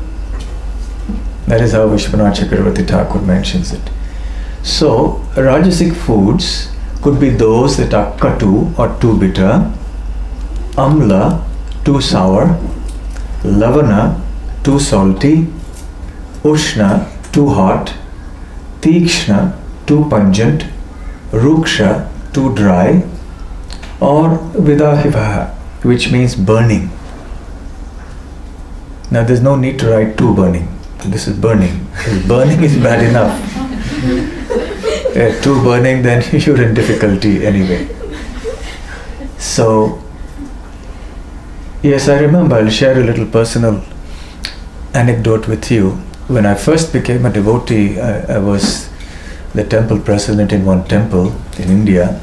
That is how Vishwanath Chakravarti Thakur mentions it. So, Rajasic foods could be those that are katu, or too bitter; amla, too sour; lavana, too salty; ushna, too hot; tikshna, too pungent; ruksha, too dry; or vidahivaha, which means burning. Now there's no need to write too burning. This is burning. If burning is bad enough. Too burning, then you're in difficulty anyway. So, yes, I remember, I'll share a little personal anecdote with you. When I first became a devotee, I was the temple president in one temple in India.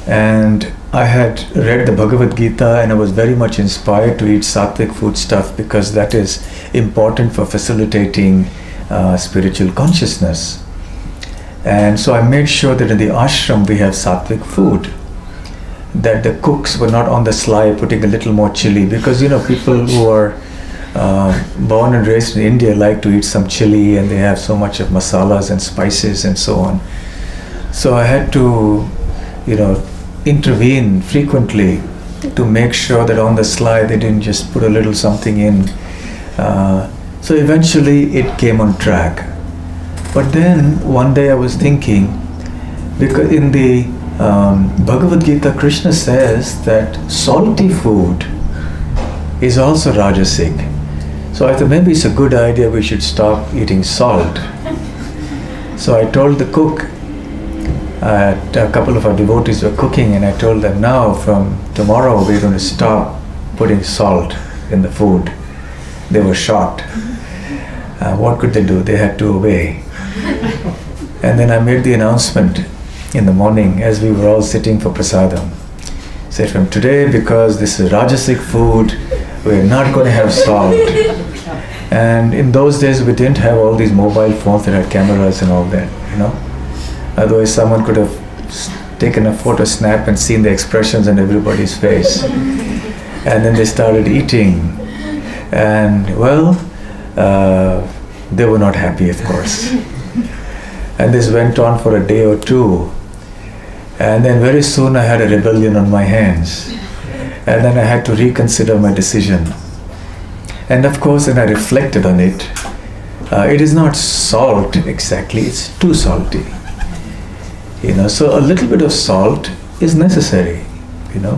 And I had read the Bhagavad Gita, and I was very much inspired to eat sattvic food stuff, because that is important for facilitating spiritual consciousness. And so I made sure that in the ashram we have sattvic food, that the cooks were not on the sly putting a little more chili, because people who are born and raised in India like to eat some chili, and they have so much of masalas and spices and so on. So I had to intervene frequently to make sure that on the sly they didn't just put a little something in. So eventually it came on track. But then one day I was thinking, because in the Bhagavad Gita, Krishna says that salty food is also Rajasic. So I thought maybe it's a good idea we should stop eating salt. So I told the cook, a couple of our devotees were cooking, and I told them, now from tomorrow we're going to stop putting salt in the food. They were shocked. What could they do? They had to obey. And then I made the announcement in the morning as we were all sitting for prasadam. Said, from today, because this is Rajasic food, we're not going to have salt. And in those days we didn't have all these mobile phones that had cameras and all that, Otherwise someone could have taken a photo snap and seen the expressions on everybody's face. And then they started eating. And they were not happy, of course. And this went on for a day or two. And then very soon I had a rebellion on my hands. And then I had to reconsider my decision. And of course, when I reflected on it, It is not salt exactly, it's too salty. So a little bit of salt is necessary,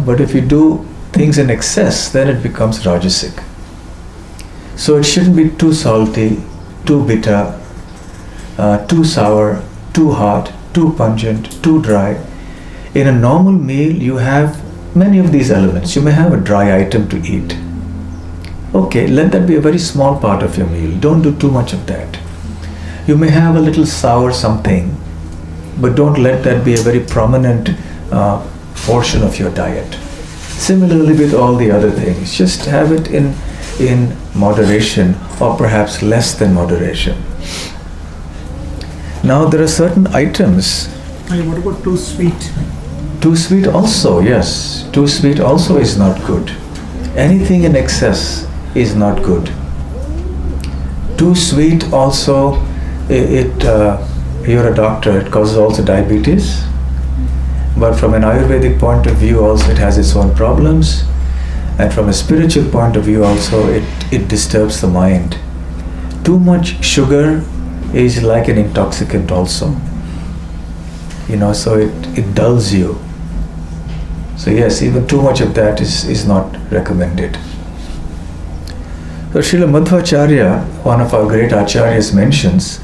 but if you do things in excess, then it becomes Rajasik. So it shouldn't be too salty, too bitter, too sour, too hot, too pungent, too dry. In a normal meal, you have many of these elements. You may have a dry item to eat. Okay, let that be a very small part of your meal. Don't do too much of that. You may have a little sour something, but don't let that be a very prominent portion of your diet. Similarly with all the other things, just have it in moderation, or perhaps less than moderation. Now there are certain items. What about too sweet? Too sweet also, yes. Too sweet also is not good. Anything in excess is not good. Too sweet also, you're a doctor, it causes also diabetes. But from an Ayurvedic point of view also it has its own problems. And from a spiritual point of view also it disturbs the mind. Too much sugar is like an intoxicant also. So it dulls you. So yes, even too much of that is not recommended. So Srila Madhvacharya, one of our great acharyas, mentions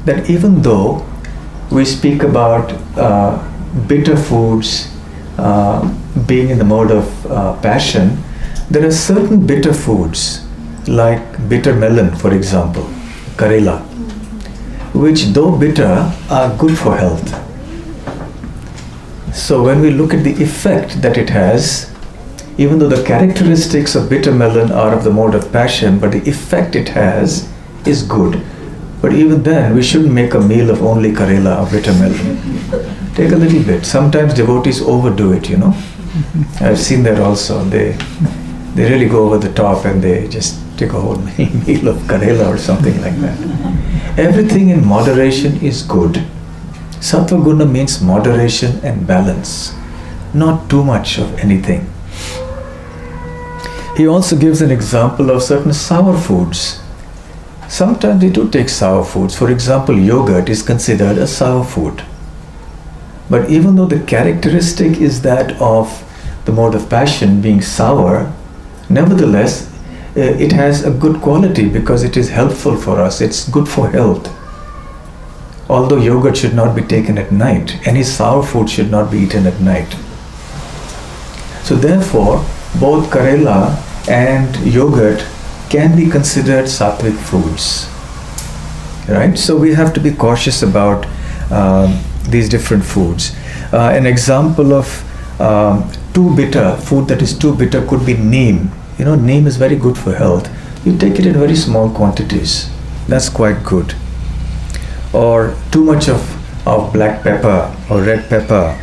that even though we speak about bitter foods being in the mode of passion, there are certain bitter foods like bitter melon, for example, Karela, which though bitter are good for health. So when we look at the effect that it has, even though the characteristics of bitter melon are of the mode of passion, but the effect it has is good. But even then, we shouldn't make a meal of only Karela or bitter melon. Take a little bit. Sometimes devotees overdo it, I've seen that also. They really go over the top and they just take a whole meal of Karela or something like that. Everything in moderation is good. Sattva Guna means moderation and balance, not too much of anything. He also gives an example of certain sour foods. Sometimes we do take sour foods. For example, yogurt is considered a sour food. But even though the characteristic is that of the mode of passion being sour, nevertheless, it has a good quality because it is helpful for us. It's good for health. Although yogurt should not be taken at night, any sour food should not be eaten at night. So therefore, both Karela and yogurt can be considered sattvic foods. Right? So we have to be cautious about these different foods. An example of too bitter, food that is too bitter could be neem. Neem is very good for health. You take it in very small quantities. That's quite good. Or too much of black pepper or red pepper.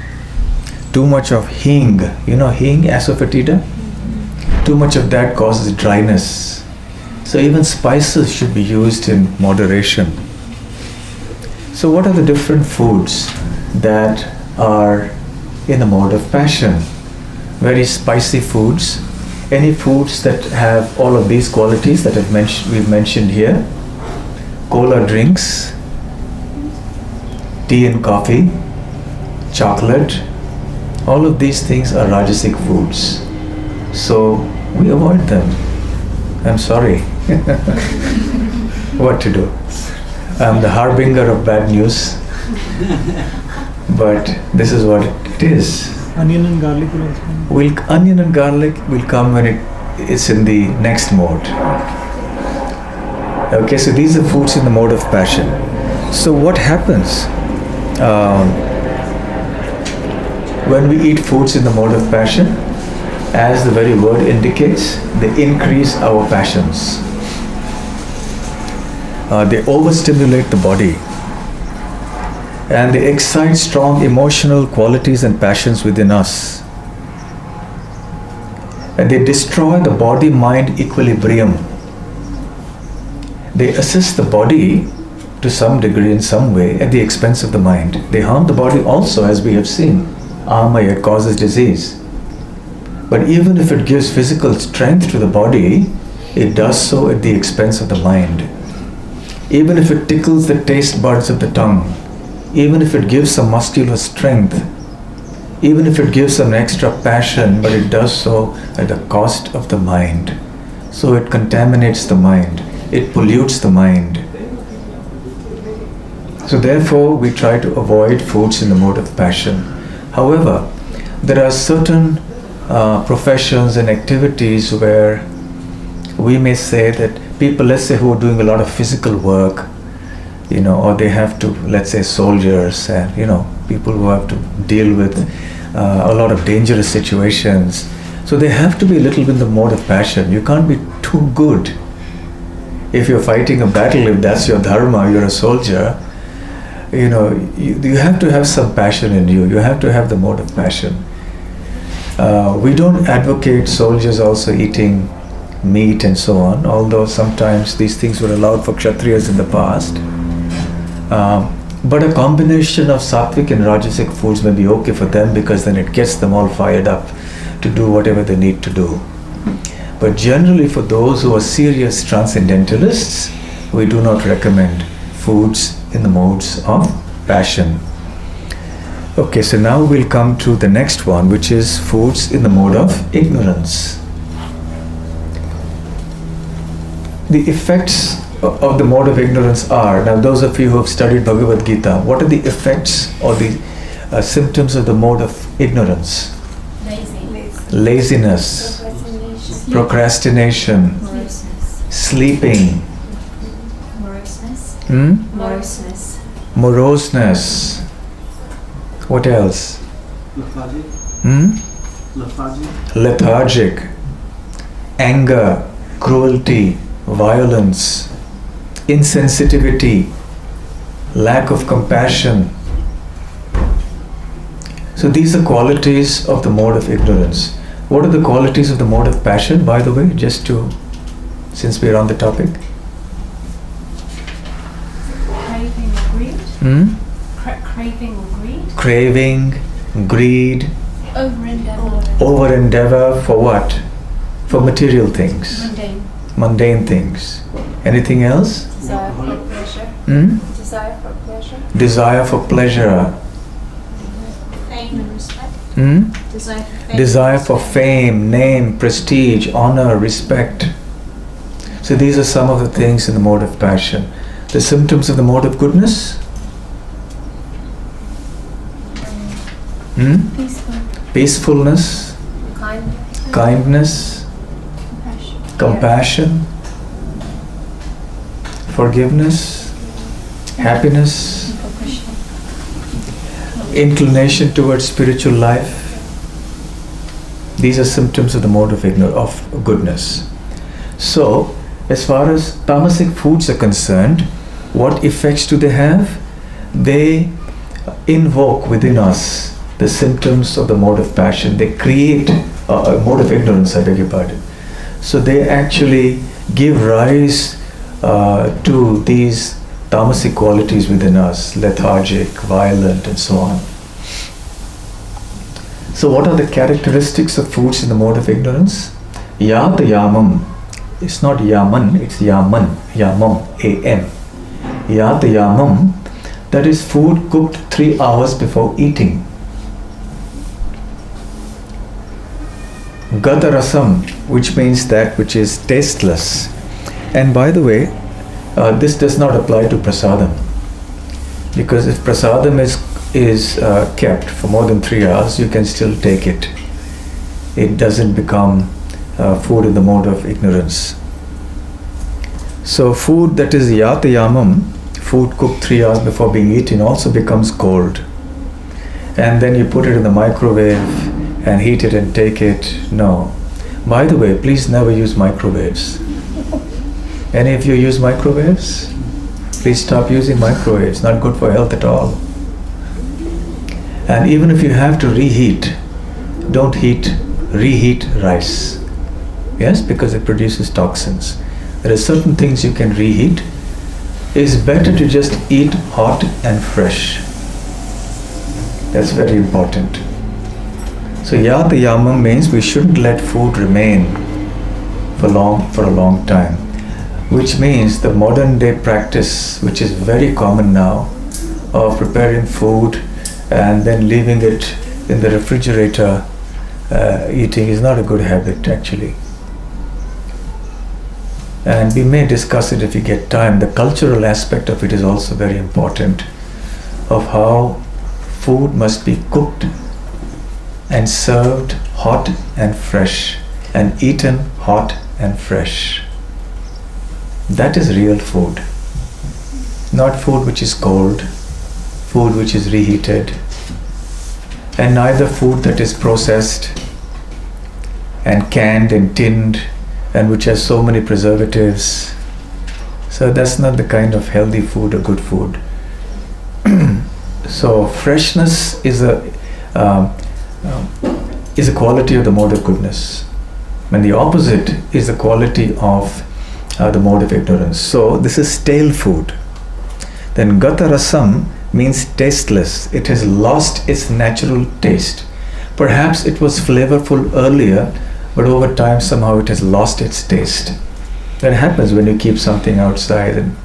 Too much of hing. Hing, asafoetida? Too much of that causes dryness. So even spices should be used in moderation. So what are the different foods that are in the mode of passion? Very spicy foods. Any foods that have all of these qualities that we've mentioned here. Cola drinks, tea and coffee, chocolate, all of these things are Rajasic foods. So we avoid them. I'm sorry. What to do? I'm the harbinger of bad news. But this is what it is. Onion and garlic will also come. Onion and garlic will come when it's in the next mode. Okay, so these are foods in the mode of passion. So what happens when we eat foods in the mode of passion? As the very word indicates, they increase our passions. They overstimulate the body. And they excite strong emotional qualities and passions within us. And they destroy the body-mind equilibrium. They assist the body to some degree in some way at the expense of the mind. They harm the body also, as we have seen. Amaya causes disease. But even if it gives physical strength to the body, it does so at the expense of the mind. even if it tickles the taste buds of the tongue, even if it gives some muscular strength, even if it gives some extra passion, but it does so at the cost of the mind. So it contaminates the mind, it pollutes the mind. So therefore we try to avoid foods in the mode of passion. However, there are certain professions and activities where we may say that people, let's say, who are doing a lot of physical work, or they have to, let's say, soldiers and, people who have to deal with a lot of dangerous situations. So they have to be a little bit in the mode of passion. You can't be too good. If you're fighting a battle, if that's your dharma, you're a soldier, you have to have some passion in you. You have to have the mode of passion. We don't advocate soldiers also eating meat and so on, although sometimes these things were allowed for Kshatriyas in the past. But a combination of sattvic and rajasic foods may be okay for them, because then it gets them all fired up to do whatever they need to do. But generally for those who are serious transcendentalists, we do not recommend foods in the modes of passion. Okay, so now we'll come to the next one, which is foods in the mode of ignorance. The effects of the mode of ignorance are, now those of you who have studied Bhagavad Gita, what are the effects or the symptoms of the mode of ignorance? Laziness, procrastination, sleeping, moroseness. What else? Lethargic, anger, cruelty, violence, insensitivity, lack of compassion. So these are qualities of the mode of ignorance. What are the qualities of the mode of passion, by the way, since we're on the topic? Craving or greed. Craving or greed. Craving, greed. Over endeavor for what? For material things. Mundane things. Anything else? Desire for pleasure. Desire for pleasure. Desire for pleasure. Fame and respect. Desire for fame, name, prestige, honor, respect. So these are some of the things in the mode of passion. The symptoms of the mode of goodness? Peacefulness. Kindness. Compassion. Forgiveness. Happiness. Inclination towards spiritual life. These are symptoms of the mode of goodness. So, as far as tamasic foods are concerned, what effects do they have? They invoke within us the symptoms of the mode of passion. They create a mode of ignorance, I beg your pardon. So they actually give rise to these tamasic qualities within us, lethargic, violent, and so on. So what are the characteristics of foods in the mode of ignorance? Yat yamam. It's not yaman, it's yaman. Yamam, A-M. Yat yamam. That is food cooked 3 hours before eating. Gata rasam, which means that which is tasteless. And by the way, this does not apply to prasadam, because if prasadam is kept for more than 3 hours, you can still take it. It doesn't become food in the mode of ignorance. So food that is yata yamam, food cooked 3 hours before being eaten, also becomes cold. And then you put it in the microwave and heat it and take it. No. By the way, please never use microwaves. Any of you use microwaves? Please stop using microwaves. Not good for health at all. And even if you have to reheat, don't reheat rice. Yes, because it produces toxins. There are certain things you can reheat. It's better to just eat hot and fresh. That's very important. So yata yamam means we shouldn't let food remain for a long time. which means the modern day practice, which is very common now, of preparing food and then leaving it in the refrigerator, eating, is not a good habit actually. And we may discuss it if we get time. The cultural aspect of it is also very important, of how food must be cooked and served hot and fresh and eaten hot and fresh. That is real food. Not food which is cold, food which is reheated, and neither food that is processed and canned and tinned and which has so many preservatives. So that's not the kind of healthy food or good food. So freshness is a quality of the mode of goodness, and the opposite is the quality of the mode of ignorance. So this is stale food. Then gata rasam means tasteless. It has lost its natural taste. Perhaps it was flavorful earlier, but over time somehow it has lost its taste. That happens when you keep something outside and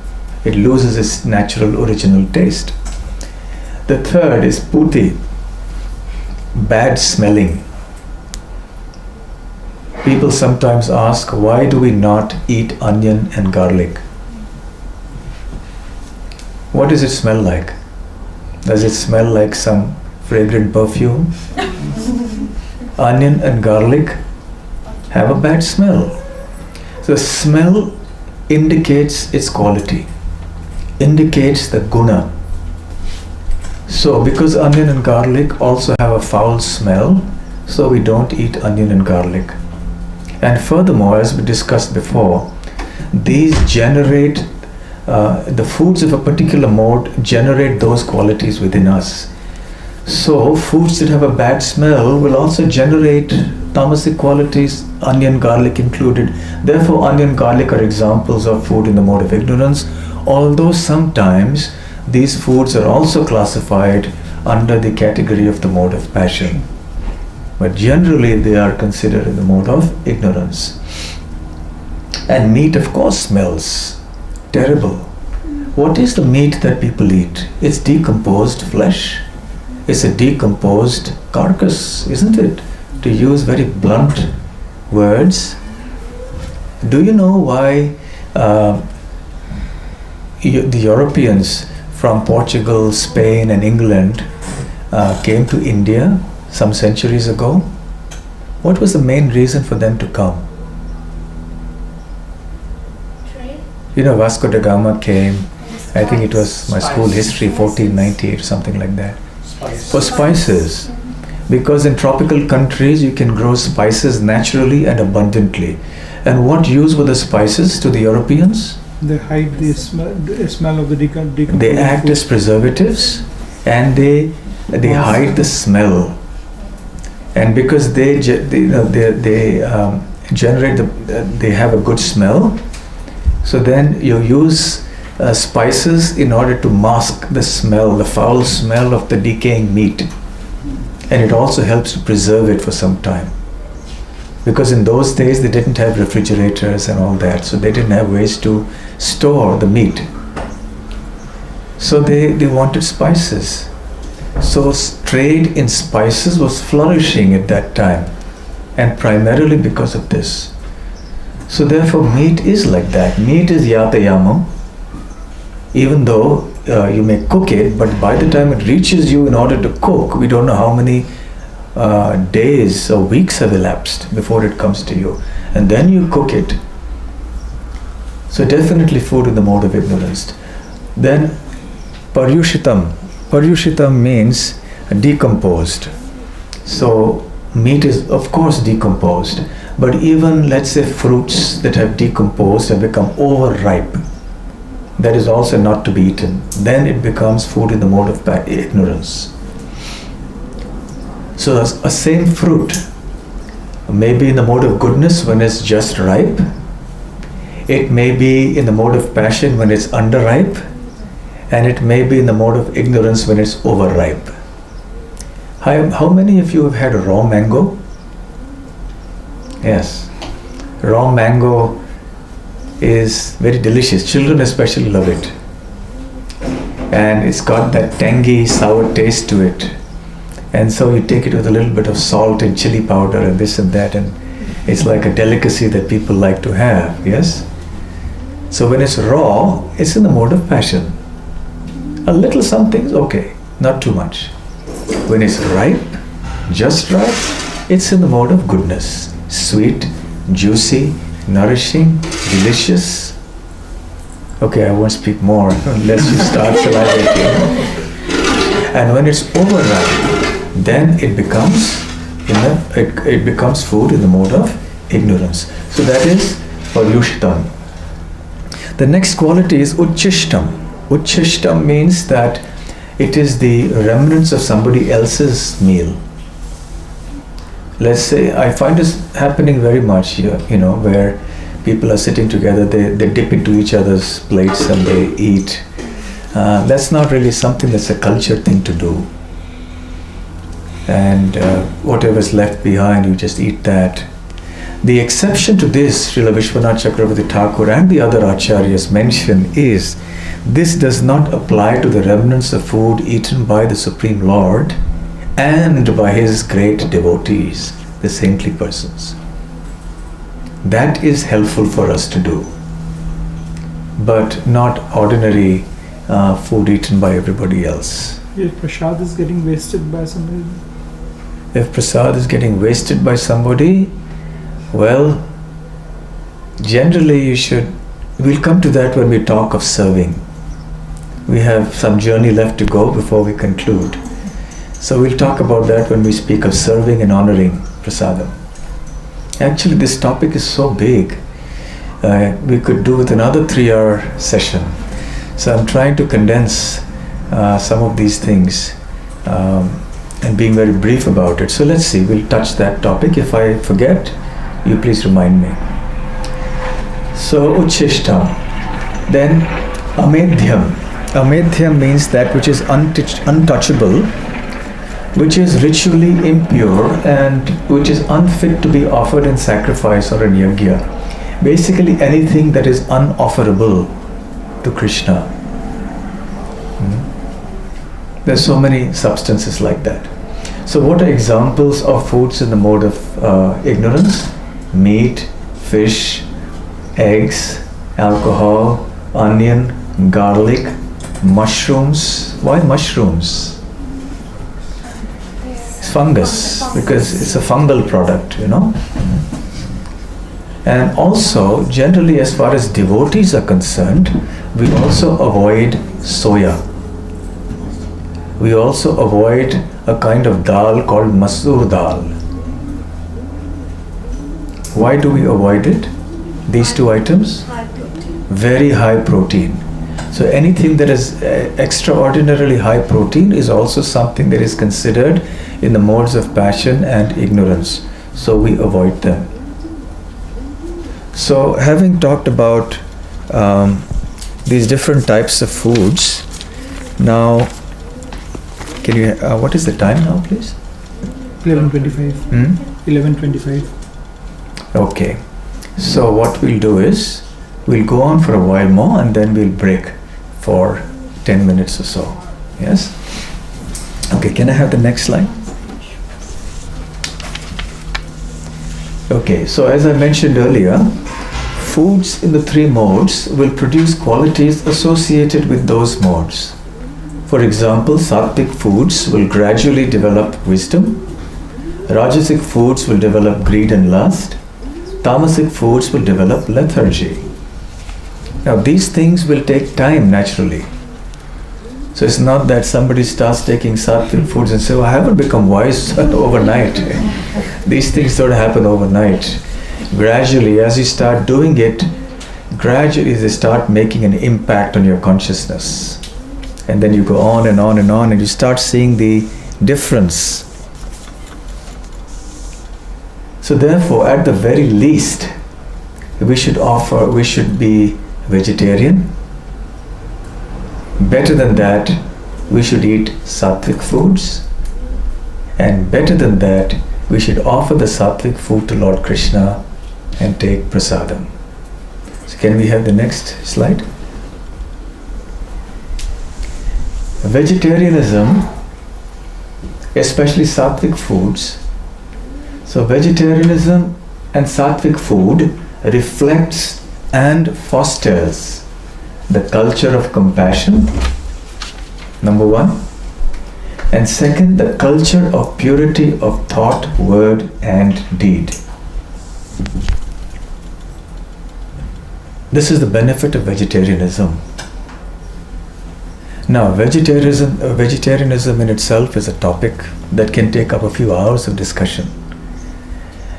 it loses its natural original taste. The third is puti, bad smelling. People sometimes ask, why do we not eat onion and garlic? What does it smell like? Does it smell like some fragrant perfume? Onion and garlic have a bad smell. So smell indicates its quality, indicates the guna. So because onion and garlic also have a foul smell, so we don't eat onion and garlic. And furthermore, as we discussed before, these generate, the foods of a particular mode generate those qualities within us. So foods that have a bad smell will also generate tamasic qualities, onion, garlic included. Therefore, onion, garlic are examples of food in the mode of ignorance, although sometimes these foods are also classified under the category of the mode of passion. But generally they are considered in the mode of ignorance. And meat, of course, smells terrible. What is the meat that people eat? It's decomposed flesh. It's a decomposed carcass, isn't it? To use very blunt words. Do you know why the Europeans from Portugal, Spain and England came to India some centuries ago? What was the main reason for them to come? Trade? You know, Vasco da Gama came, I think it was my school history, 1498 or something like that. For spices. Because in tropical countries you can grow spices naturally and abundantly. And what use were the spices to the Europeans? They hide the smell of the decomposing. They act as preservatives and they hide the smell. And because they generate they have a good smell, so then you use spices in order to mask the smell, the foul smell of the decaying meat. And it also helps to preserve it for some time. Because in those days they didn't have refrigerators and all that, so they didn't have ways to store the meat. So they wanted spices. So trade in spices was flourishing at that time, and primarily because of this. So therefore meat is like that. Meat is yatayamam, even though you may cook it, but by the time it reaches you in order to cook, we don't know how many days or weeks have elapsed before it comes to you, and then you cook it. So definitely food in the mode of ignorance. Then paryushitam. Paryushitam means decomposed. So meat is of course decomposed, but even let's say fruits that have decomposed have become overripe, that is also not to be eaten. Then it becomes food in the mode of ignorance. So a same fruit may be in the mode of goodness when it's just ripe. It may be in the mode of passion when it's underripe, and it may be in the mode of ignorance when it's overripe. How many of you have had raw mango? Yes. Raw mango is very delicious. Children especially love it. And it's got that tangy, sour taste to it. And so you take it with a little bit of salt and chili powder and this and that, and it's like a delicacy that people like to have, yes? So when it's raw, it's in the mode of passion. A little something's okay, not too much. When it's ripe, just right, it's in the mode of goodness. Sweet, juicy, nourishing, delicious. Okay, I won't speak more unless you start salivating. And when it's overripe, then it becomes it becomes food in the mode of ignorance. So that is paryushtam. The next quality is uchishtam. Uchishtam means that it is the remnants of somebody else's meal. Let's say, I find this happening very much here, where people are sitting together, they dip into each other's plates and they eat. That's not really something that's a culture thing to do. And whatever's left behind, you just eat that. The exception to this, Srila Vishwanath Chakravarti Thakur and the other acharyas mention is, this does not apply to the remnants of food eaten by the Supreme Lord and by his great devotees, the saintly persons. That is helpful for us to do, but not ordinary food eaten by everybody else. If prasad is getting wasted by somebody. If prasad is getting wasted by somebody, well, generally we'll come to that when we talk of serving. We have some journey left to go before we conclude. So we'll talk about that when we speak of serving and honoring prasadam. Actually, this topic is so big, we could do with another 3-hour session. So I'm trying to condense some of these things and being very brief about it. So let's see, we'll touch that topic. If I forget, you please remind me. So uchishtam. Then amedhyam. Amedhyam means that which is untouchable, which is ritually impure and which is unfit to be offered in sacrifice or in yajna. Basically anything that is unofferable to Krishna. There's so many substances like that. So what are examples of foods in the mode of ignorance? Meat, fish, eggs, alcohol, onion, garlic, mushrooms. Why mushrooms? It's fungus, because it's a fungal product, And also, generally, as far as devotees are concerned, we also avoid soya. We also avoid a kind of dal called masoor dal. Why do we avoid it? These two items? High protein. Very high protein. So anything that is extraordinarily high protein is also something that is considered in the modes of passion and ignorance. So we avoid them. So having talked about these different types of foods, now can you, what is the time now, please? 11:25. 11:25. Okay. So what we'll do is, we'll go on for a while more and then we'll break for 10 minutes or so. Yes? Okay, can I have the next slide? Okay, so as I mentioned earlier, foods in the 3 modes will produce qualities associated with those modes. For example, sattvic foods will gradually develop wisdom, Rajasic foods will develop greed and lust, Tamasic foods will develop lethargy. Now these things will take time naturally. So it's not that somebody starts taking sattvic foods and say, oh, I haven't become wise overnight. These things don't happen overnight. Gradually, as you start doing it, gradually they start making an impact on your consciousness. And then you go on and on and on and you start seeing the difference. So therefore, at the very least, we should be vegetarian. Better than that, we should eat sattvic foods. And better than that, we should offer the sattvic food to Lord Krishna and take prasadam. So can we have the next slide? Vegetarianism, especially sattvic foods. So vegetarianism and sattvic food reflects and fosters the culture of compassion, number one. And second, the culture of purity of thought, word, and deed. This is the benefit of vegetarianism. Now, vegetarianism in itself is a topic that can take up a few hours of discussion.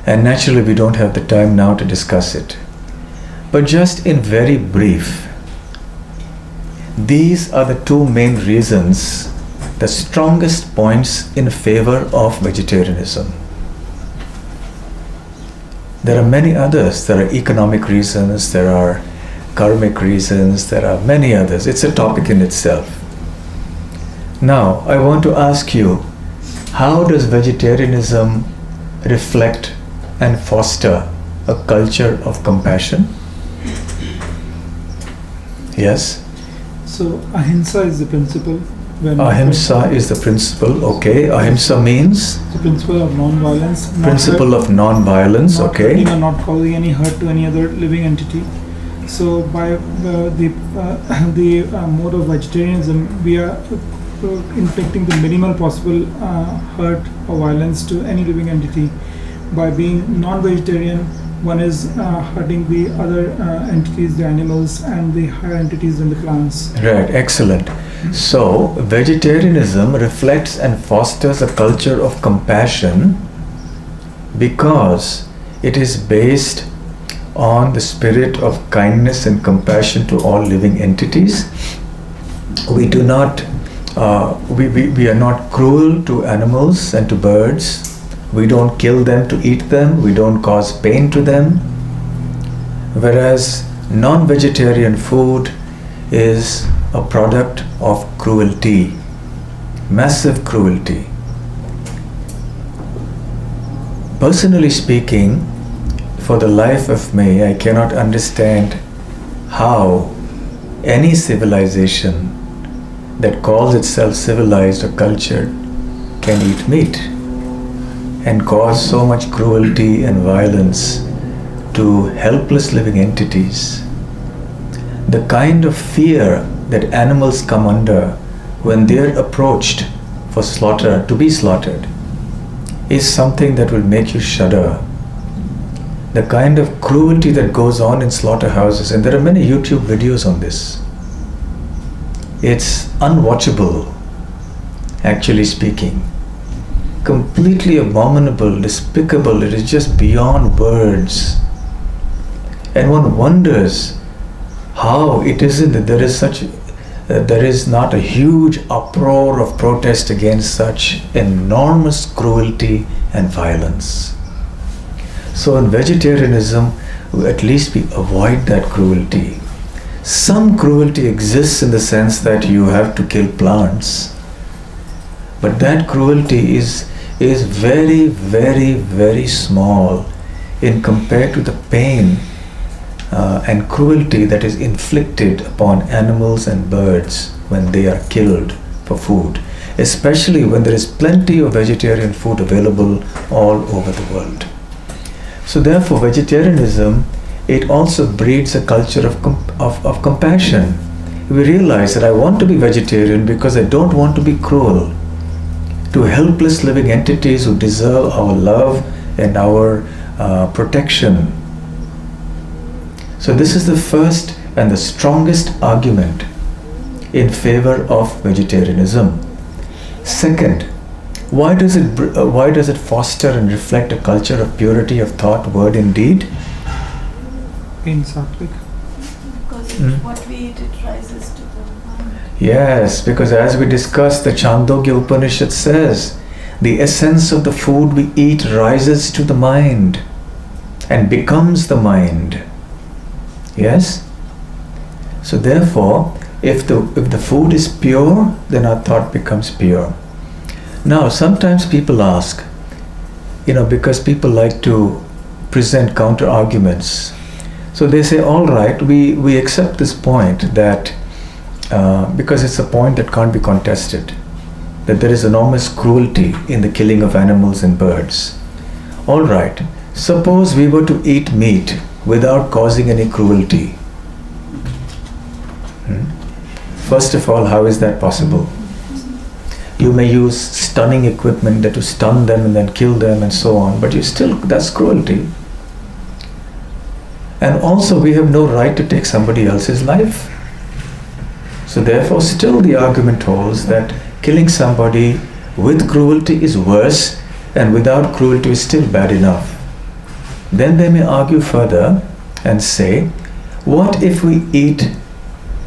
And naturally, we don't have the time now to discuss it. But just in very brief, these are the two main reasons, the strongest points in favor of vegetarianism. There are many others. There are economic reasons, there are karmic reasons, there are many others. It's a topic in itself. Now, I want to ask you, how does vegetarianism reflect and foster a culture of compassion? Yes? So ahimsa is the principle. Ahimsa is the principle, okay. Ahimsa means? The principle of non-violence. Principle of non-violence, okay. Not hurting or not causing any hurt to any other living entity. So by the mode of vegetarianism, we are inflicting the minimal possible hurt or violence to any living entity. By being non-vegetarian, one is hurting the other entities, the animals, and the higher entities and the plants. Right, excellent. So, vegetarianism reflects and fosters a culture of compassion because it is based on the spirit of kindness and compassion to all living entities. We do not, we are not cruel to animals and to birds. We don't kill them to eat them. We don't cause pain to them. Whereas non-vegetarian food is a product of cruelty, massive cruelty. Personally speaking, for the life of me, I cannot understand how any civilization that calls itself civilized or cultured can eat meat and cause so much cruelty and violence to helpless living entities. The kind of fear that animals come under when they are approached for slaughter, to be slaughtered, is something that will make you shudder. The kind of cruelty that goes on in slaughterhouses, and there are many YouTube videos on this, it's unwatchable, actually speaking. Completely abominable, despicable, it is just beyond words. And one wonders how it isn't that there is not a huge uproar of protest against such enormous cruelty and violence. So in vegetarianism, at least we avoid that cruelty. Some cruelty exists in the sense that you have to kill plants, but that cruelty is very, very, very small in compared to the pain and cruelty that is inflicted upon animals and birds when they are killed for food, especially when there is plenty of vegetarian food available all over the world. So therefore, vegetarianism, it also breeds a culture of compassion. We realize that I want to be vegetarian because I don't want to be cruel to helpless living entities who deserve our love and our protection. So this is the first and the strongest argument in favor of vegetarianism. Second, why does it foster and reflect a culture of purity of thought, word, and deed? In sattvic. Because what we eat, it rises to the mind. Yes, because as we discussed, the Chando Upanishad says, the essence of the food we eat rises to the mind and becomes the mind. Yes? So therefore, if the food is pure, then our thought becomes pure. Now, sometimes people ask, because people like to present counter arguments. So they say, all right, we accept this point that because it's a point that can't be contested, that there is enormous cruelty in the killing of animals and birds. All right, suppose we were to eat meat without causing any cruelty. First of all, how is that possible? You may use stunning equipment to stun them and then kill them and so on, but that's cruelty. And also we have no right to take somebody else's life. So therefore still the argument holds that killing somebody with cruelty is worse and without cruelty is still bad enough. Then they may argue further and say, what if we eat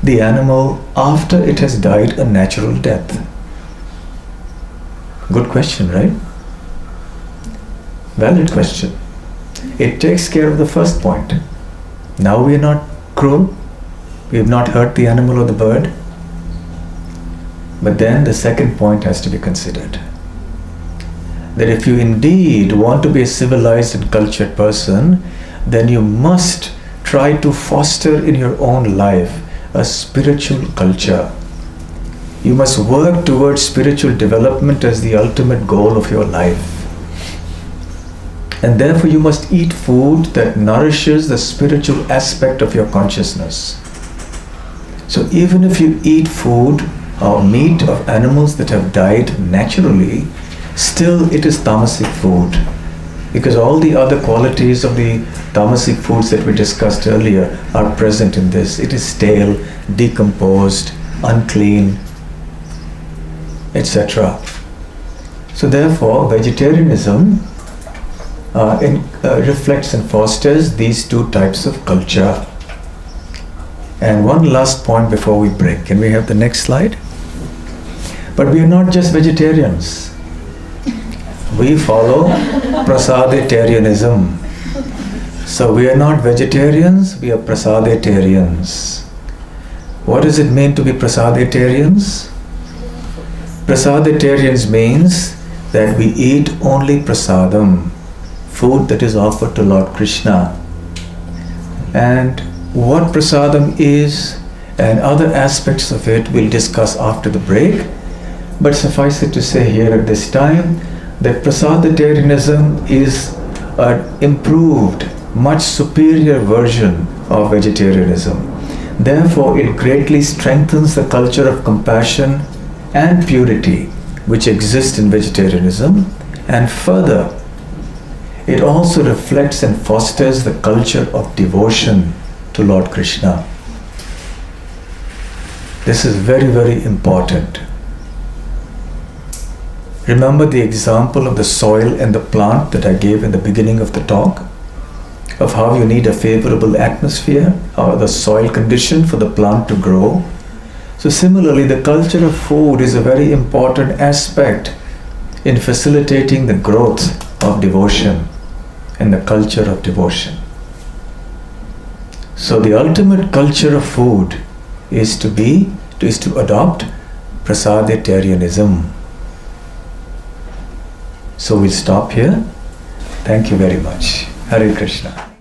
the animal after it has died a natural death? Good question, right? Valid question. It takes care of the first point. Now we are not cruel. We have not hurt the animal or the bird. But then the second point has to be considered. That if you indeed want to be a civilized and cultured person, then you must try to foster in your own life a spiritual culture. You must work towards spiritual development as the ultimate goal of your life. And therefore you must eat food that nourishes the spiritual aspect of your consciousness. So even if you eat food or meat of animals that have died naturally, still it is tamasic food. Because all the other qualities of the tamasic foods that we discussed earlier are present in this. It is stale, decomposed, unclean, etc. So therefore, vegetarianism reflects and fosters these two types of culture. And one last point before we break. Can we have the next slide? But we are not just vegetarians. We follow prasaditarianism. So we are not vegetarians, we are prasaditarians. What does it mean to be prasaditarians? Prasaditarians means that we eat only prasadam, food that is offered to Lord Krishna. And what prasadam is and other aspects of it we'll discuss after the break. But suffice it to say here at this time that prasaditarianism is an improved, much superior version of vegetarianism. Therefore, it greatly strengthens the culture of compassion and purity which exist in vegetarianism, and further, it also reflects and fosters the culture of devotion to Lord Krishna. This is very, very important. Remember the example of the soil and the plant that I gave in the beginning of the talk, of how you need a favorable atmosphere or the soil condition for the plant to grow. So similarly, the culture of food is a very important aspect in facilitating the growth of devotion and the culture of devotion. So the ultimate culture of food is to adopt prasaditarianism. So we'll stop here. Thank you very much. Hare Krishna.